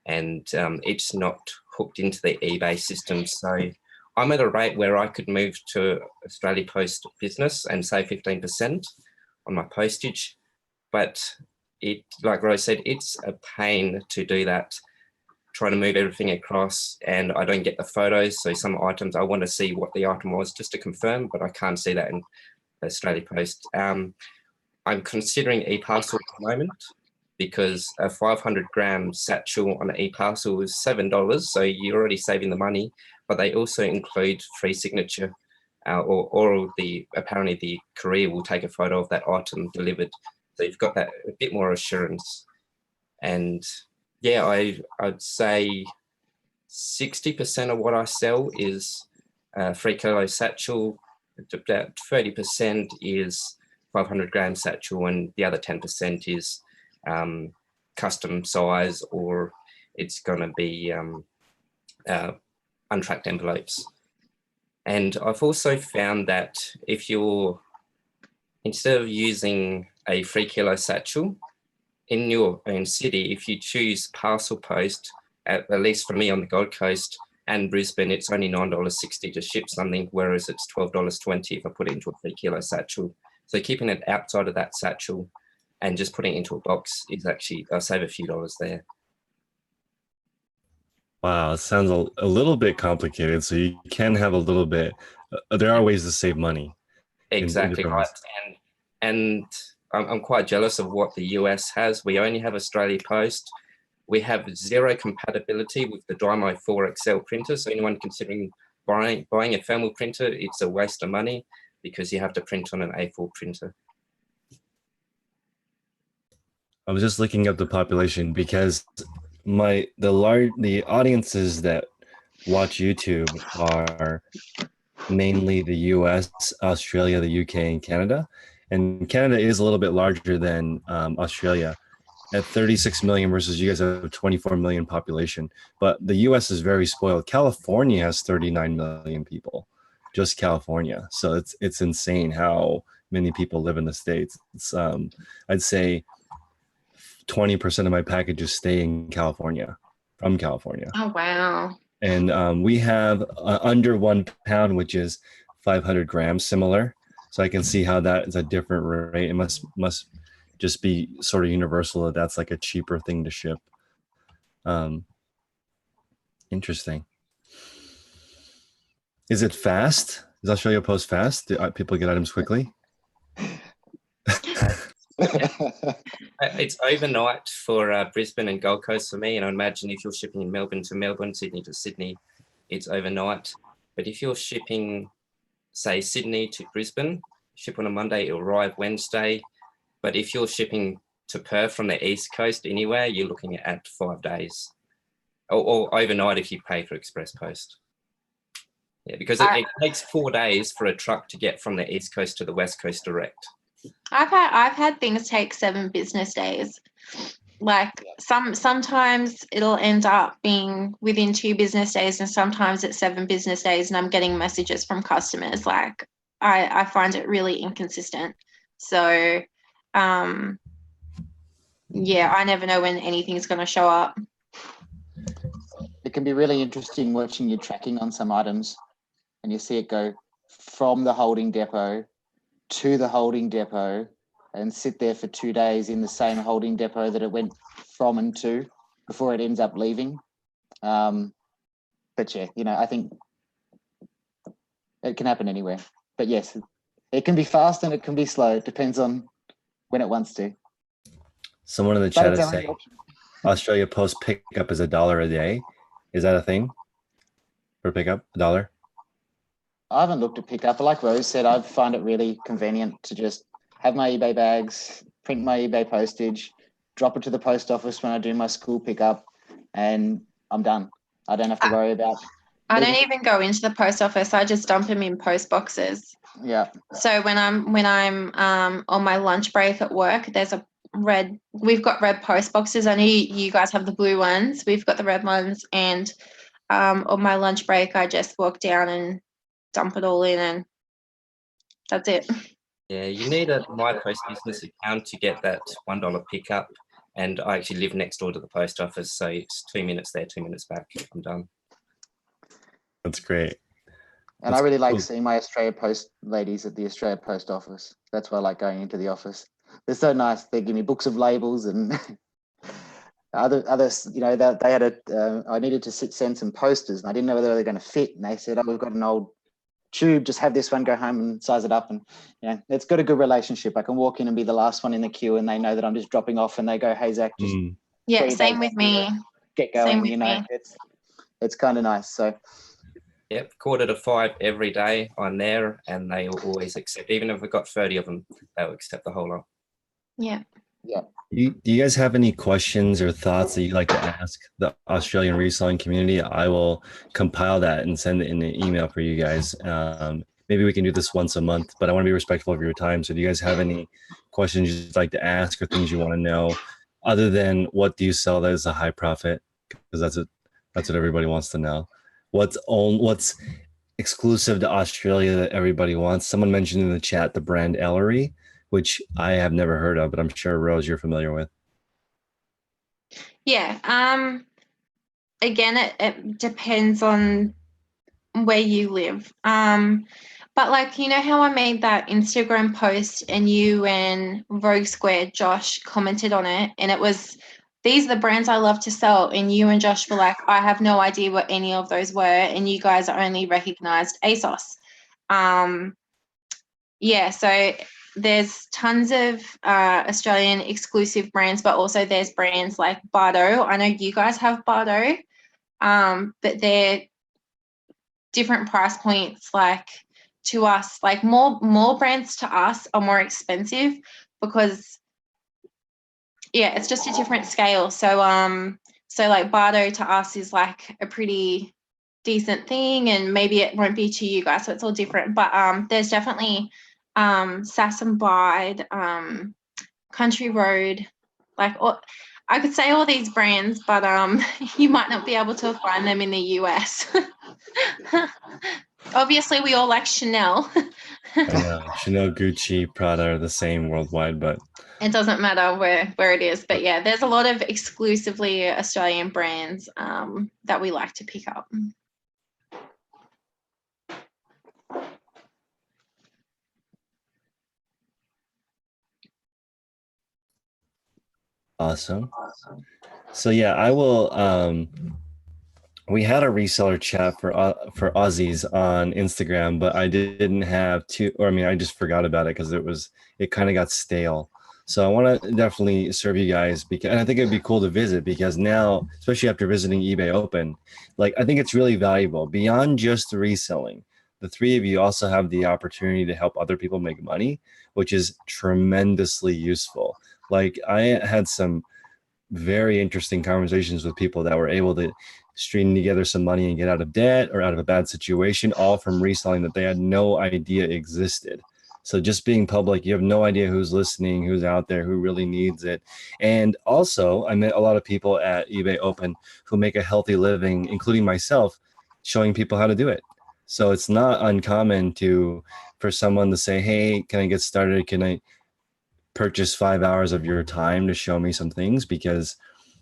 and it's not hooked into the eBay system. So I'm at a rate where I could move to Australia Post Business and save 15% on my postage. But it, like Rose said, it's a pain to do that, trying to move everything across, and I don't get the photos. So some items, I want to see what the item was just to confirm, but I can't see that in Australia Post. I'm considering eParcel at the moment because a 500 gram satchel on an eParcel is $7. So you're already saving the money, but they also include free signature or apparently the courier will take a photo of that item delivered. So you've got that a bit more assurance. And yeah, I'd say 60% of what I sell is 3 kilo satchel. About 30% is 500 gram satchel, and the other 10% is custom size, or it's going to be untracked envelopes. And I've also found that if you're, instead of using a 3 kilo satchel, in your own city, if you choose parcel post, at least for me on the Gold Coast and Brisbane, it's only $9.60 to ship something, whereas it's $12.20 if I put it into a 3-kilo satchel. So keeping it outside of that satchel and just putting it into a box is actually, I'll save a few dollars there. Wow, it sounds a little bit complicated. So you can have a little bit. There are ways to save money. Exactly different right. ways. And I'm quite jealous of what the US has. We only have Australia Post. We have zero compatibility with the Dymo 4 XL printer. So anyone considering buying a thermal printer, it's a waste of money because you have to print on an A4 printer. I was just looking up the population because the audiences that watch YouTube are mainly the US, Australia, the UK, and Canada. And Canada is a little bit larger than Australia at 36 million versus you guys have 24 million population. But the US is very spoiled. California has 39 million people, just California. So it's insane how many people live in the States. It's I'd say 20% of my packages stay in California, from California. Oh, wow. And we have under 1 pound, which is 500 grams, similar. So I can see how that is a different rate. It must just be sort of universal that that's like a cheaper thing to ship. Interesting. Is it fast? Is Australia Post fast? Do people get items quickly? It's overnight for Brisbane and Gold Coast for me. And I imagine if you're shipping in Melbourne to Melbourne, Sydney to Sydney, it's overnight. But if you're shipping, say, Sydney to Brisbane, ship on a Monday, it'll arrive Wednesday. But if you're shipping to Perth from the East Coast anywhere, you're looking at 5 days. Or overnight if you pay for Express Post. Yeah, because it takes 4 days for a truck to get from the East Coast to the West Coast direct. I've had things take 7 business days. Like sometimes it'll end up being within 2 business days, and sometimes it's 7 business days, and I'm getting messages from customers. Like I find it really inconsistent. So yeah, I never know when anything's going to show up. It can be really interesting watching your tracking on some items, and you see it go from the holding depot to the holding depot and sit there for 2 days in the same holding depot that it went from and to before it ends up leaving. But yeah, I think it can happen anywhere. But yes, it can be fast and it can be slow. It depends on when it wants to. Someone in the chat is saying Australia Post pickup is $1 a day. Is that a thing for pickup? $1? I haven't looked at pickup. Like Rose said, I find it really convenient to just have my eBay bags, print my eBay postage, drop it to the post office when I do my school pickup, and I'm done. I don't have to worry about. I don't even go into the post office. I just dump them in post boxes. Yeah. So when I'm on my lunch break at work, we've got red post boxes. I know you guys have the blue ones. We've got the red ones, and on my lunch break, I just walk down and dump it all in, and that's it. Yeah, you need a My Post business account to get that $1 pickup. And I actually live next door to the post office, so it's 2 minutes there, 2 minutes back. I'm done. That's great. And That's I really like cool. seeing my Australia Post ladies at the Australia Post office. That's why I like going into the office. They're so nice. They give me books of labels and others. They had I needed to send some posters, and I didn't know whether they were going to fit. And they said, "Oh, we've got an old tube. Just have this one. Go home and size it up." And it's got a good relationship. I can walk in and be the last one in the queue, and they know that I'm just dropping off. And they go, "Hey, Zach, just yeah, same with me. Get going." Same with me. It's kind of nice. So. Yep, 4:45 every day I'm there, and they always accept. Even if we've got 30 of them, they'll accept the whole lot. Yeah. Yeah. Do you guys have any questions or thoughts that you'd like to ask the Australian reselling community? I will compile that and send it in an email for you guys. Maybe we can do this once a month, but I want to be respectful of your time. So do you guys have any questions you'd like to ask or things you want to know other than what do you sell that is a high profit? Because that's what everybody wants to know. What's exclusive to Australia that everybody wants? Someone mentioned in the chat the brand Ellery, which I have never heard of, but I'm sure Rose you're familiar with. Yeah. Again, it depends on where you live. But like, you know how I made that Instagram post and you and Rogue Square, Josh, commented on it, and it was, these are the brands I love to sell, and you and Josh were like, I have no idea what any of those were, and you guys only recognized ASOS. Yeah, so there's tons of Australian exclusive brands, but also there's brands like Bardo. I know you guys have Bardo, but they're different price points. Like to us, like more brands to us are more expensive because yeah, it's just a different scale. So so like Bardo to us is like a pretty decent thing, and maybe it won't be to you guys, so it's all different. But there's definitely Sass and Bide, Country Road, like I could say all these brands, but you might not be able to find them in the US. Obviously, we all like Chanel. I know Chanel, Gucci, Prada are the same worldwide, but It doesn't matter where it is. But yeah, there's a lot of exclusively Australian brands that we like to pick up. awesome. So yeah, I will. We had a reseller chat for Aussies on Instagram, but I didn't have to, or I mean, I just forgot about it because it kind of got stale. So I want to definitely serve you guys because, and I think it'd be cool to visit because now, especially after visiting eBay Open, like I think it's really valuable beyond just the reselling. The three of you also have the opportunity to help other people make money, which is tremendously useful. Like I had some very interesting conversations with people that were able to string together some money and get out of debt or out of a bad situation, all from reselling that they had no idea existed. So just being public, you have no idea who's listening, who's out there, who really needs it. And also, I met a lot of people at eBay Open who make a healthy living, including myself, showing people how to do it. So it's not uncommon for someone to say, hey, can I get started? Can I purchase 5 hours of your time to show me some things? Because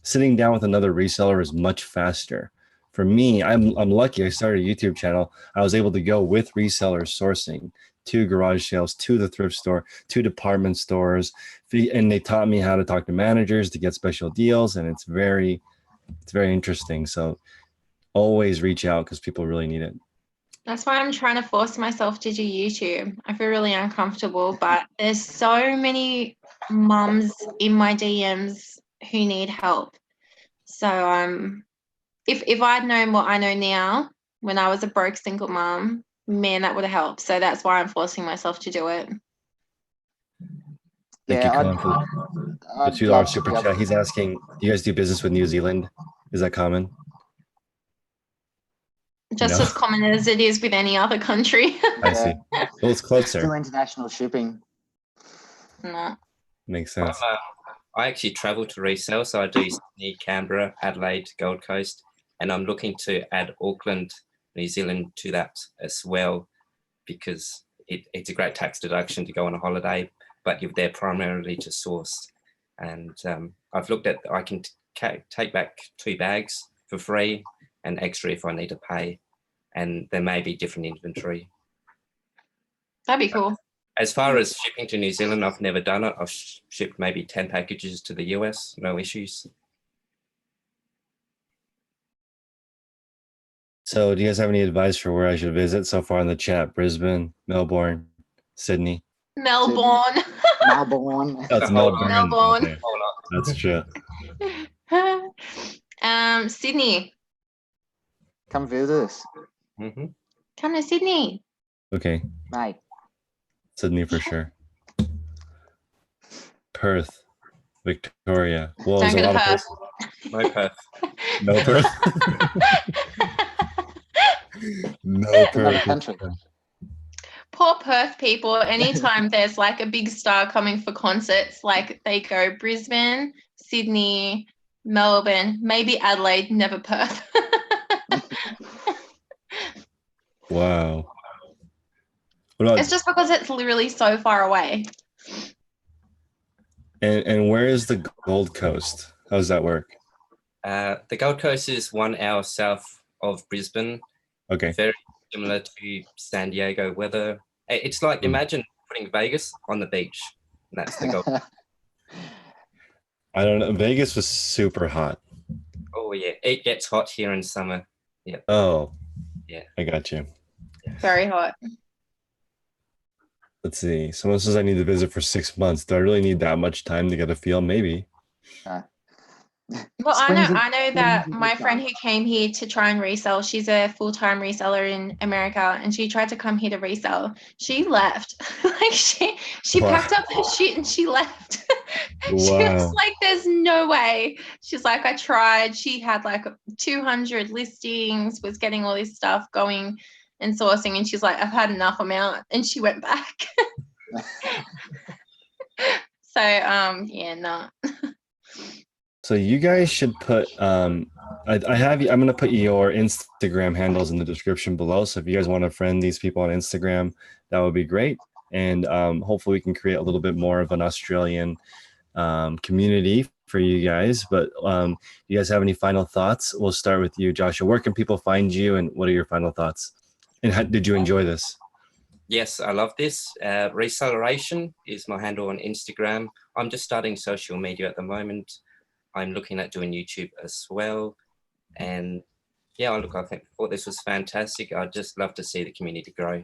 sitting down with another reseller is much faster. For me, I'm lucky. I started a YouTube channel. I was able to go with resellers sourcing to garage sales, to the thrift store, to department stores, and they taught me how to talk to managers to get special deals, and it's very interesting. So always reach out because people really need it. That's why I'm trying to force myself to do YouTube. I feel really uncomfortable, but there's so many mums in my DMs who need help. So if I'd known what I know now when I was a broke single mum, man, that would have helped. So that's why I'm forcing myself to do it. Thank you, Colin, for the $2 super chat. To. He's asking, do you guys do business with New Zealand? Is that common? Just No. as common as it is with any other country. I see. Well, it's closer. Still international shipping. No. Makes sense. I actually travel to resell, so I do Sydney, Canberra, Adelaide, Gold Coast, and I'm looking to add Auckland, New Zealand to that as well, because it's a great tax deduction to go on a holiday, but you're there primarily to source. And I've looked at, I can take back 2 bags for free and extra if I need to pay, and there may be different inventory. That'd be cool. As far as shipping to New Zealand, I've never done it. I've shipped maybe 10 packages to the US, no issues. So do you guys have any advice for where I should visit so far in the chat? Brisbane, Melbourne, Sydney? Melbourne. Melbourne. That's Melbourne. Melbourne. Okay. That's true. Sydney. Come visit us. Mm-hmm. Come to Sydney. Okay. Mate. Sydney for sure. Perth, Victoria. Well, Don't there's a go to lot of Perth. places. No Perth. No Perth. No Another Perth. country. Poor Perth people. Anytime there's like a big star coming for concerts, like they go Brisbane, Sydney, Melbourne, maybe Adelaide, never Perth. Wow. What about, It's just because it's literally so far away. and where is the Gold Coast? How does that work? The Gold Coast is 1 hour south of Brisbane. Okay. Very similar to San Diego weather. It's like, imagine putting Vegas on the beach. And that's the Gold Coast. I don't know. Vegas was super hot. Oh, yeah. It gets hot here in summer. Yeah. Oh, Yeah. I got you. Very hot. Let's see. Someone says I need to visit for 6 months. Do I really need that much time to get a feel? Maybe. Well, Springs and- I know that my friend who came here to try and resell, she's a full-time reseller in America, and she tried to come here to resell. She left. Like she Wow. packed up her shit and she left. She was Wow. like, there's no way. She's like, I tried. She had like 200 listings, was getting all this stuff going and sourcing, and she's like, I've had enough amount, and she went back. So yeah, no. So you guys should put I'm gonna put your Instagram handles in the description below. So if you guys want to friend these people on Instagram, that would be great. And hopefully we can create a little bit more of an Australian community for you guys. But you guys have any final thoughts? We'll start with you, Joshua. Where can people find you, and what are your final thoughts? And how did you enjoy this? Yes, I love this. Reselleration is my handle on Instagram. I'm just starting social media at the moment. I'm looking at doing YouTube as well. And yeah, I thought this was fantastic. I'd just love to see the community grow.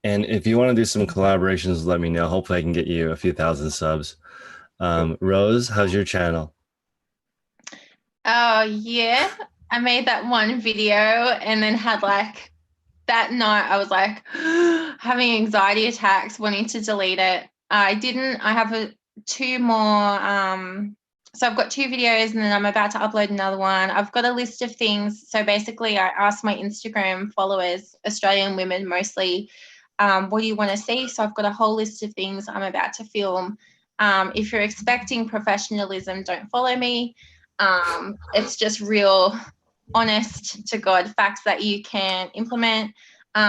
And if you want to do some collaborations, let me know. Hopefully I can get you a few thousand subs. Rose, how's your channel? Oh yeah, I made that one video and then had like that night I was like having anxiety attacks, wanting to delete it. I didn't. I have two more. So I've got 2 videos and then I'm about to upload another one. I've got a list of things. So basically I asked my Instagram followers, Australian women mostly, what do you want to see? So I've got a whole list of things I'm about to film. If you're expecting professionalism, don't follow me. It's just real, honest to God facts that you can implement.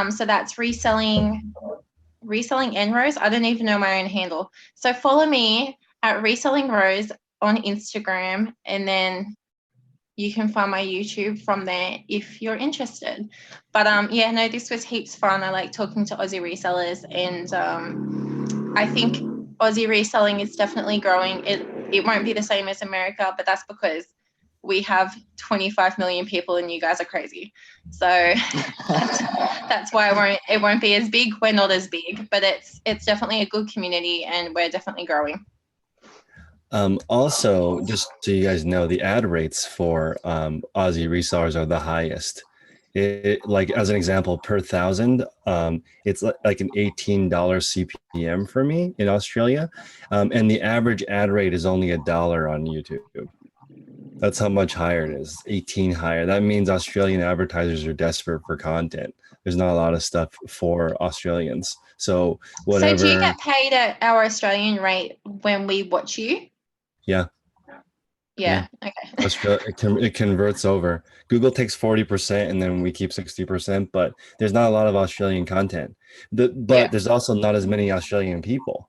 So that's reselling and Rose. I don't even know my own handle. So follow me at Reselling Rose on Instagram, and then you can find my YouTube from there if you're interested. But yeah, no, this was heaps fun. I like talking to Aussie resellers, and I think Aussie reselling is definitely growing. It won't be the same as America, but that's because we have 25 million people and you guys are crazy. So that's why it won't be as big. We're not as big, but it's definitely a good community and we're definitely growing. Also, just so you guys know, the ad rates for Aussie resellers are the highest. Like as an example, per 1,000, it's like an $18 CPM for me in Australia, and the average ad rate is only $1 on YouTube. That's how much higher it is, 18 higher. That means Australian advertisers are desperate for content. There's not a lot of stuff for Australians. So whatever. So do you get paid at our Australian rate when we watch you? Yeah. Yeah. Okay. It converts over. Google takes 40% and then we keep 60%, but there's not a lot of Australian content. But there's also not as many Australian people.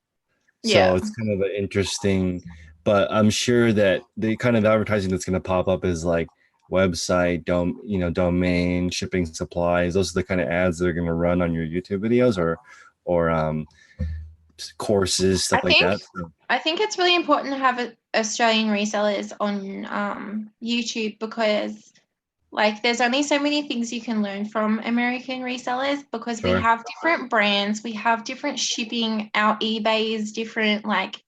So it's kind of an interesting, but I'm sure that the kind of advertising that's going to pop up is like website, domain, shipping supplies. Those are the kind of ads that are going to run on your YouTube videos or courses, stuff like that. So. I think it's really important to have Australian resellers on YouTube because like there's only so many things you can learn from American resellers because we have different brands, we have different shipping, our eBay is different, like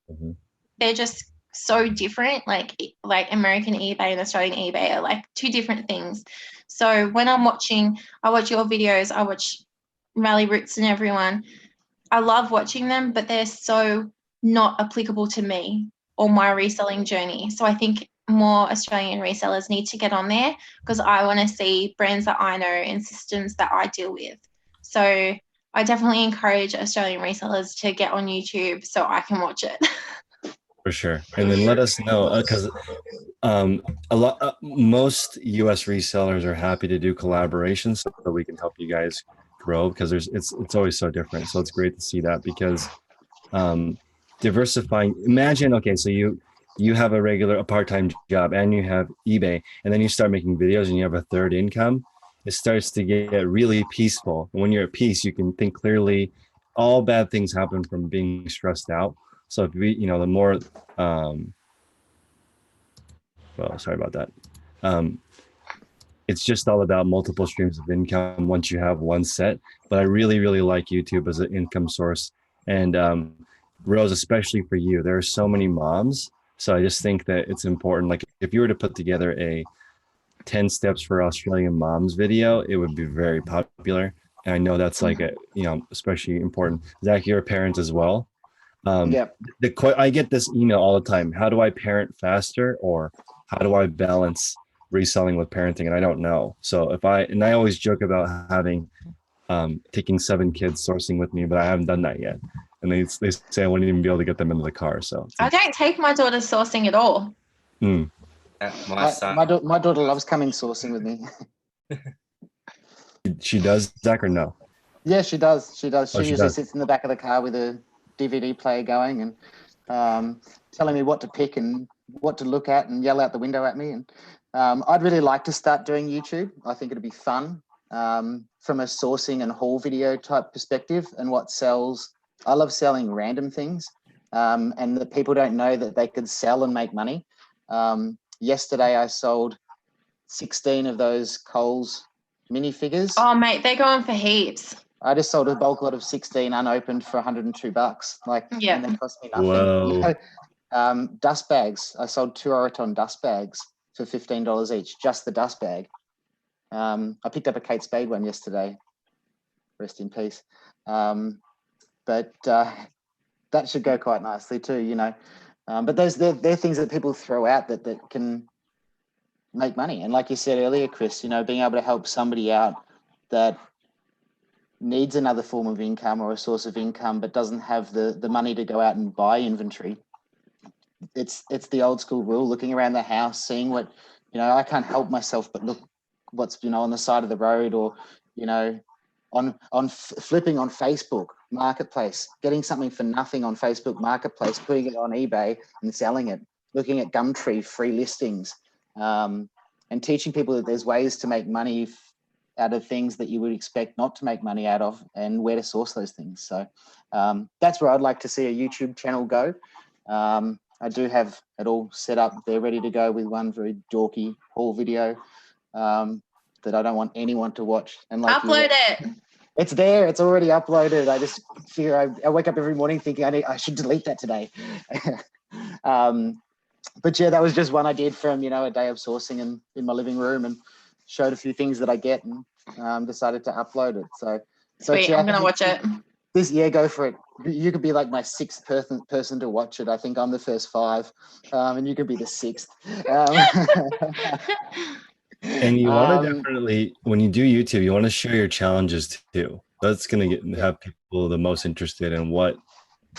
they're just so different, like American eBay and Australian eBay are like 2 different things. So when I watch your videos, I watch Rally Roots and everyone. I love watching them, but they're so not applicable to me or my reselling journey. So I think more Australian resellers need to get on there because I want to see brands that I know and systems that I deal with. So I definitely encourage Australian resellers to get on YouTube so I can watch it. For sure. And then let us know because most US resellers are happy to do collaborations so we can help you guys grow because it's always so different. So it's great to see that because diversifying, imagine, okay, so you have a part-time job and you have eBay, and then you start making videos and you have a third income, it starts to get really peaceful. And when you're at peace, you can think clearly. All bad things happen from being stressed out. So if we, the more, well, sorry about that. It's just all about multiple streams of income once you have one set. But I really, really like YouTube as an income source. And Rose, especially for you, there are so many moms. So I just think that it's important. Like if you were to put together a 10 steps for Australian moms video, it would be very popular. And I know that's like especially important. Zach, you're a parent as well. Yeah. I get this email all the time. How do I parent faster, or how do I balance reselling with parenting? And I don't know. So I always joke about having taking 7 kids sourcing with me, but I haven't done that yet. And they say I wouldn't even be able to get them into the car. So I don't take my daughter sourcing at all. My son. My daughter loves coming sourcing with me. She does, Zach, or no? Yeah, she does. She usually does. sits in the back of the car with a DVD player going and telling me what to pick and what to look at and yell out the window at me. And I'd really like to start doing YouTube. I think it'd be fun from a sourcing and haul video type perspective. And what sells, I love selling random things and that people don't know that they could sell and make money. Yesterday, I sold 16 of those Coles minifigures. Oh, mate, they're going for heaps. I just sold a bulk lot of 16 unopened for $102. Yeah. And they cost me nothing. Whoa. Dust bags. I sold 2 Oraton dust bags for $15 each, just the dust bag. I picked up a Kate Spade one yesterday. Rest in peace. But that should go quite nicely too, But they're things that people throw out that can make money. And like you said earlier, Chris, being able to help somebody out that needs another form of income or a source of income, but doesn't have the money to go out and buy inventory. It's the old school rule, looking around the house, seeing what, I can't help myself, but look what's, on the side of the road, or, on flipping on Facebook Marketplace, getting something for nothing on Facebook Marketplace, putting it on eBay and selling it, looking at Gumtree free listings, and teaching people that there's ways to make money out of things that you would expect not to make money out of, and where to source those things. So that's where I'd like to see a YouTube channel go. I do have it all set up. They're ready to go with one very dorky haul video that I don't want anyone to watch. And Upload it. It's there. It's already uploaded. I just figure I wake up every morning thinking I should delete that today. But yeah, that was just one I did from, a day of sourcing in my living room, and showed a few things that I get, and decided to upload it. So Sweet, I'm going to watch it. Go for it. You could be like my 6th person to watch it. I think I'm the first 5, and you could be the 6th. And you want to definitely, when you do YouTube, you want to share your challenges too. That's going to have people the most interested in what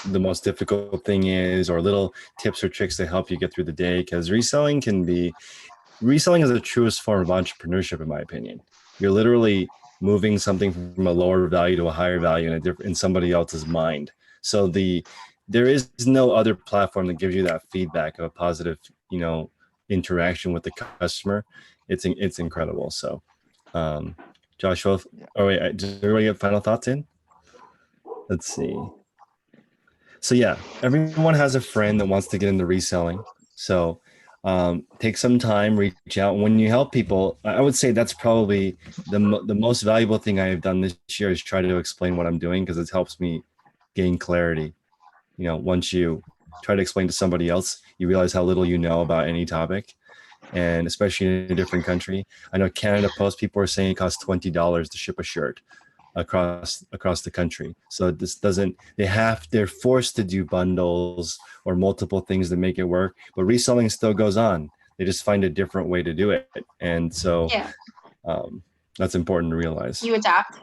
the most difficult thing is, or little tips or tricks to help you get through the day. Because reselling is the truest form of entrepreneurship, in my opinion. You're literally moving something from a lower value to a higher value in somebody else's mind. So there is no other platform that gives you that feedback of a positive, interaction with the customer. It's incredible. So, Joshua, does everybody have final thoughts in? Let's see. So yeah, everyone has a friend that wants to get into reselling. So take some time, reach out. When you help people, I would say that's probably the most valuable thing I have done this year, is try to explain what I'm doing, because it helps me gain clarity. Once you try to explain to somebody else, you realize how little you know about any topic. And especially in a different country. I know Canada Post, people are saying it costs $20 to ship a shirt across the country. So this they're forced to do bundles or multiple things to make it work, but reselling still goes on. They just find a different way to do it. And so that's important to realize. You adapt.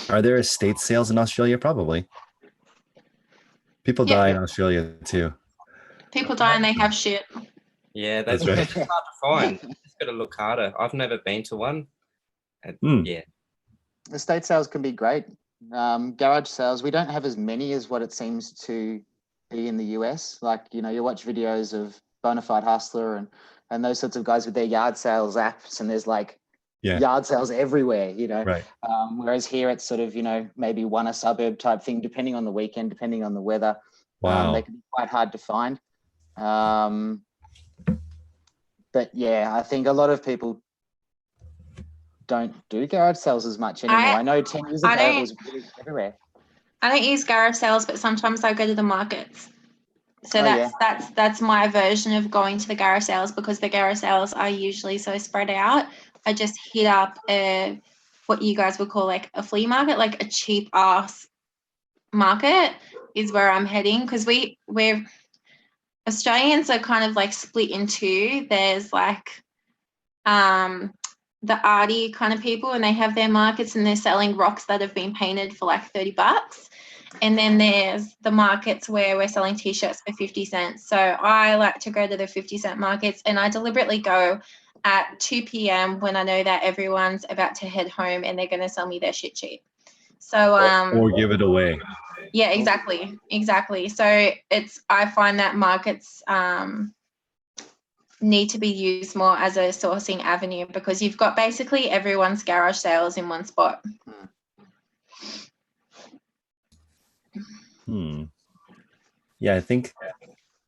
Are there estate sales in Australia? Probably. People die in Australia too. People die and they have shit. Yeah, that's right. It's hard to find. It's got to look harder. I've never been to one. Yeah. Estate sales can be great. Garage sales, we don't have as many as what it seems to be in the US. Like, you know, you watch videos of Bonafide Hustler and those sorts of guys with their yard sales apps, and there's like yard sales everywhere, you know. Right. Whereas here it's sort of, you know, maybe one a suburb type thing, depending on the weekend, depending on the weather. Wow. They can be quite hard to find. But yeah, I think a lot of people don't do garage sales as much anymore. I know 10 years ago it was really everywhere. I don't use garage sales, but sometimes I go to the markets. So Oh, that's my version of going to the garage sales, because the garage sales are usually so spread out. I just hit up what you guys would call like a flea market, like a cheap ass market is where I'm heading, because we're Australians are kind of like split in two. There's like the arty kind of people, and they have their markets and they're selling rocks that have been painted for like $30. And then there's the markets where we're selling t-shirts for 50 cents. So I like to go to the 50-cent markets, and I deliberately go at 2 p.m. when I know that everyone's about to head home and they're going to sell me their shit cheap. So or give it away. Yeah, exactly. So I find that markets need to be used more as a sourcing avenue, because you've got basically everyone's garage sales in one spot. Yeah, I think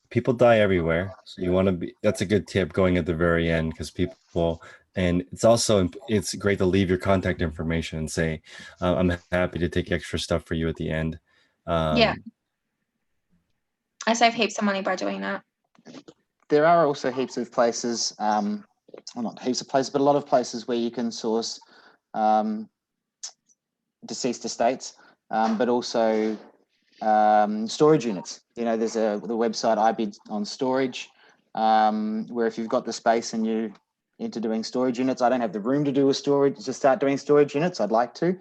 people die everywhere. So you want to be, that's a good tip going at the very end, because people, and it's great to leave your contact information and say, I'm happy to take extra stuff for you at the end. Yeah. I save heaps of money by doing that. There are also heaps of places, well, not heaps of places, but a lot of places where you can source deceased estates, but also storage units. You know, there's the website I Bid on Storage, where if you've got the space and you're into doing storage units, I don't have the room to start doing storage units. I'd like to,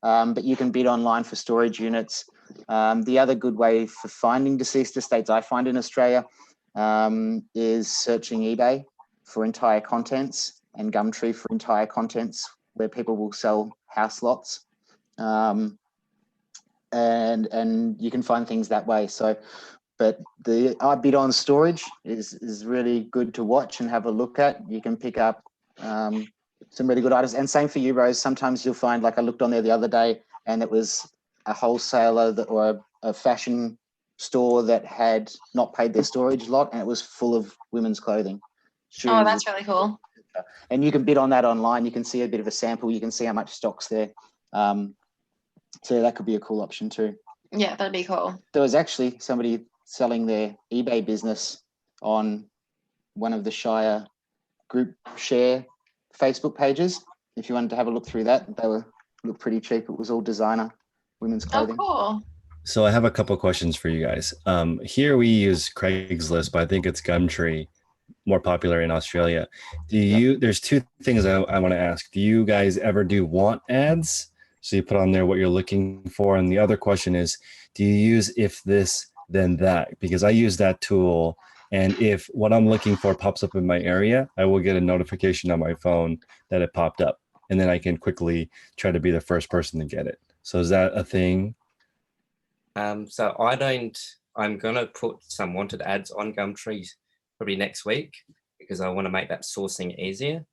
but you can bid online for storage units. The other good way for finding deceased estates I find in Australia is searching eBay for entire contents and Gumtree for entire contents, where people will sell house lots. And you can find things that way. So, but the I Bid on Storage is really good to watch and have a look at. You can pick up some really good items. And same for you, Rose. Sometimes you'll find, like I looked on there the other day, and it was a wholesaler or a fashion store that had not paid their storage lot, and it was full of women's clothing. Shoes. Oh, that's really cool. And you can bid on that online. You can see a bit of a sample. You can see how much stock's there. So that could be a cool option too. Yeah, that'd be cool. There was actually somebody selling their eBay business on one of the Shire group share Facebook pages. If you wanted to have a look through that, they looked pretty cheap. It was all designer women's clothing. Oh, cool. So I have a couple questions for you guys. Here we use Craigslist, but I think it's Gumtree, more popular in Australia. There's two things I want to ask. Do you guys ever do want ads? So you put on there what you're looking for. And the other question is, do you use if this, then that? Because I use that tool, and if what I'm looking for pops up in my area, I will get a notification on my phone that it popped up. And then I can quickly try to be the first person to get it. So is that a thing? So I'm going to put some wanted ads on Gumtree probably next week, because I want to make that sourcing easier.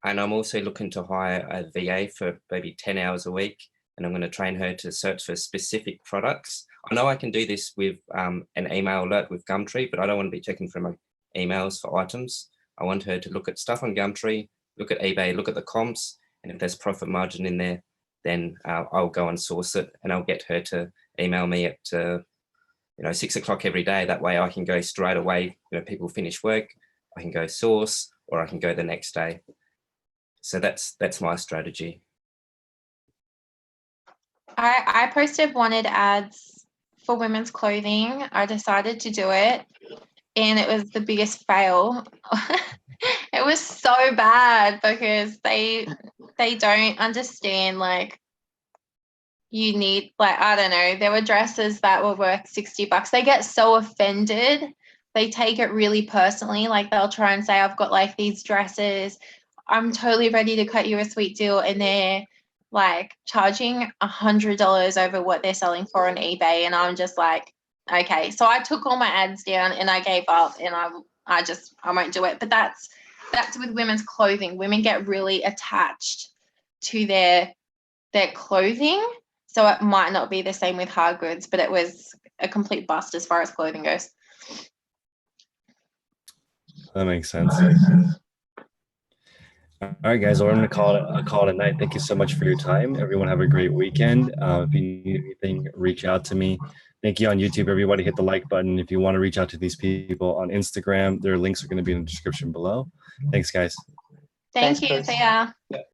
And I'm also looking to hire a VA for maybe 10 hours a week, and I'm going to train her to search for specific products. I know I can do this with an email alert with Gumtree, but I don't want to be checking for my emails for items. I want her to look at stuff on Gumtree, look at eBay, look at the comps, and if there's profit margin in there, then I'll go and source it, and I'll get her to email me at 6 o'clock every day. That way I can go straight away. People finish work, I can go source, or I can go the next day. So that's my strategy. I posted wanted ads for women's clothing. I decided to do it, and it was the biggest fail. It was so bad because they don't understand, like, you need, like, I don't know, there were dresses that were worth $60. They get so offended. They take it really personally. Like, they'll try and say, I've got like these dresses, I'm totally ready to cut you a sweet deal, and they're like charging $100 over what they're selling for on eBay, and I'm just like, okay, so I took all my ads down and I gave up, and I won't do it. But that's with women's clothing. Women get really attached to their clothing, so it might not be the same with hard goods, but it was a complete bust as far as clothing goes. That makes sense. All right, guys. Well, I'm going to call it a night. Thank you so much for your time. Everyone have a great weekend. If you need anything, reach out to me. Thank you on YouTube. Everybody hit the like button. If you want to reach out to these people on Instagram, their links are going to be in the description below. Thanks, guys. Thank Thanks, you. Chris. See ya.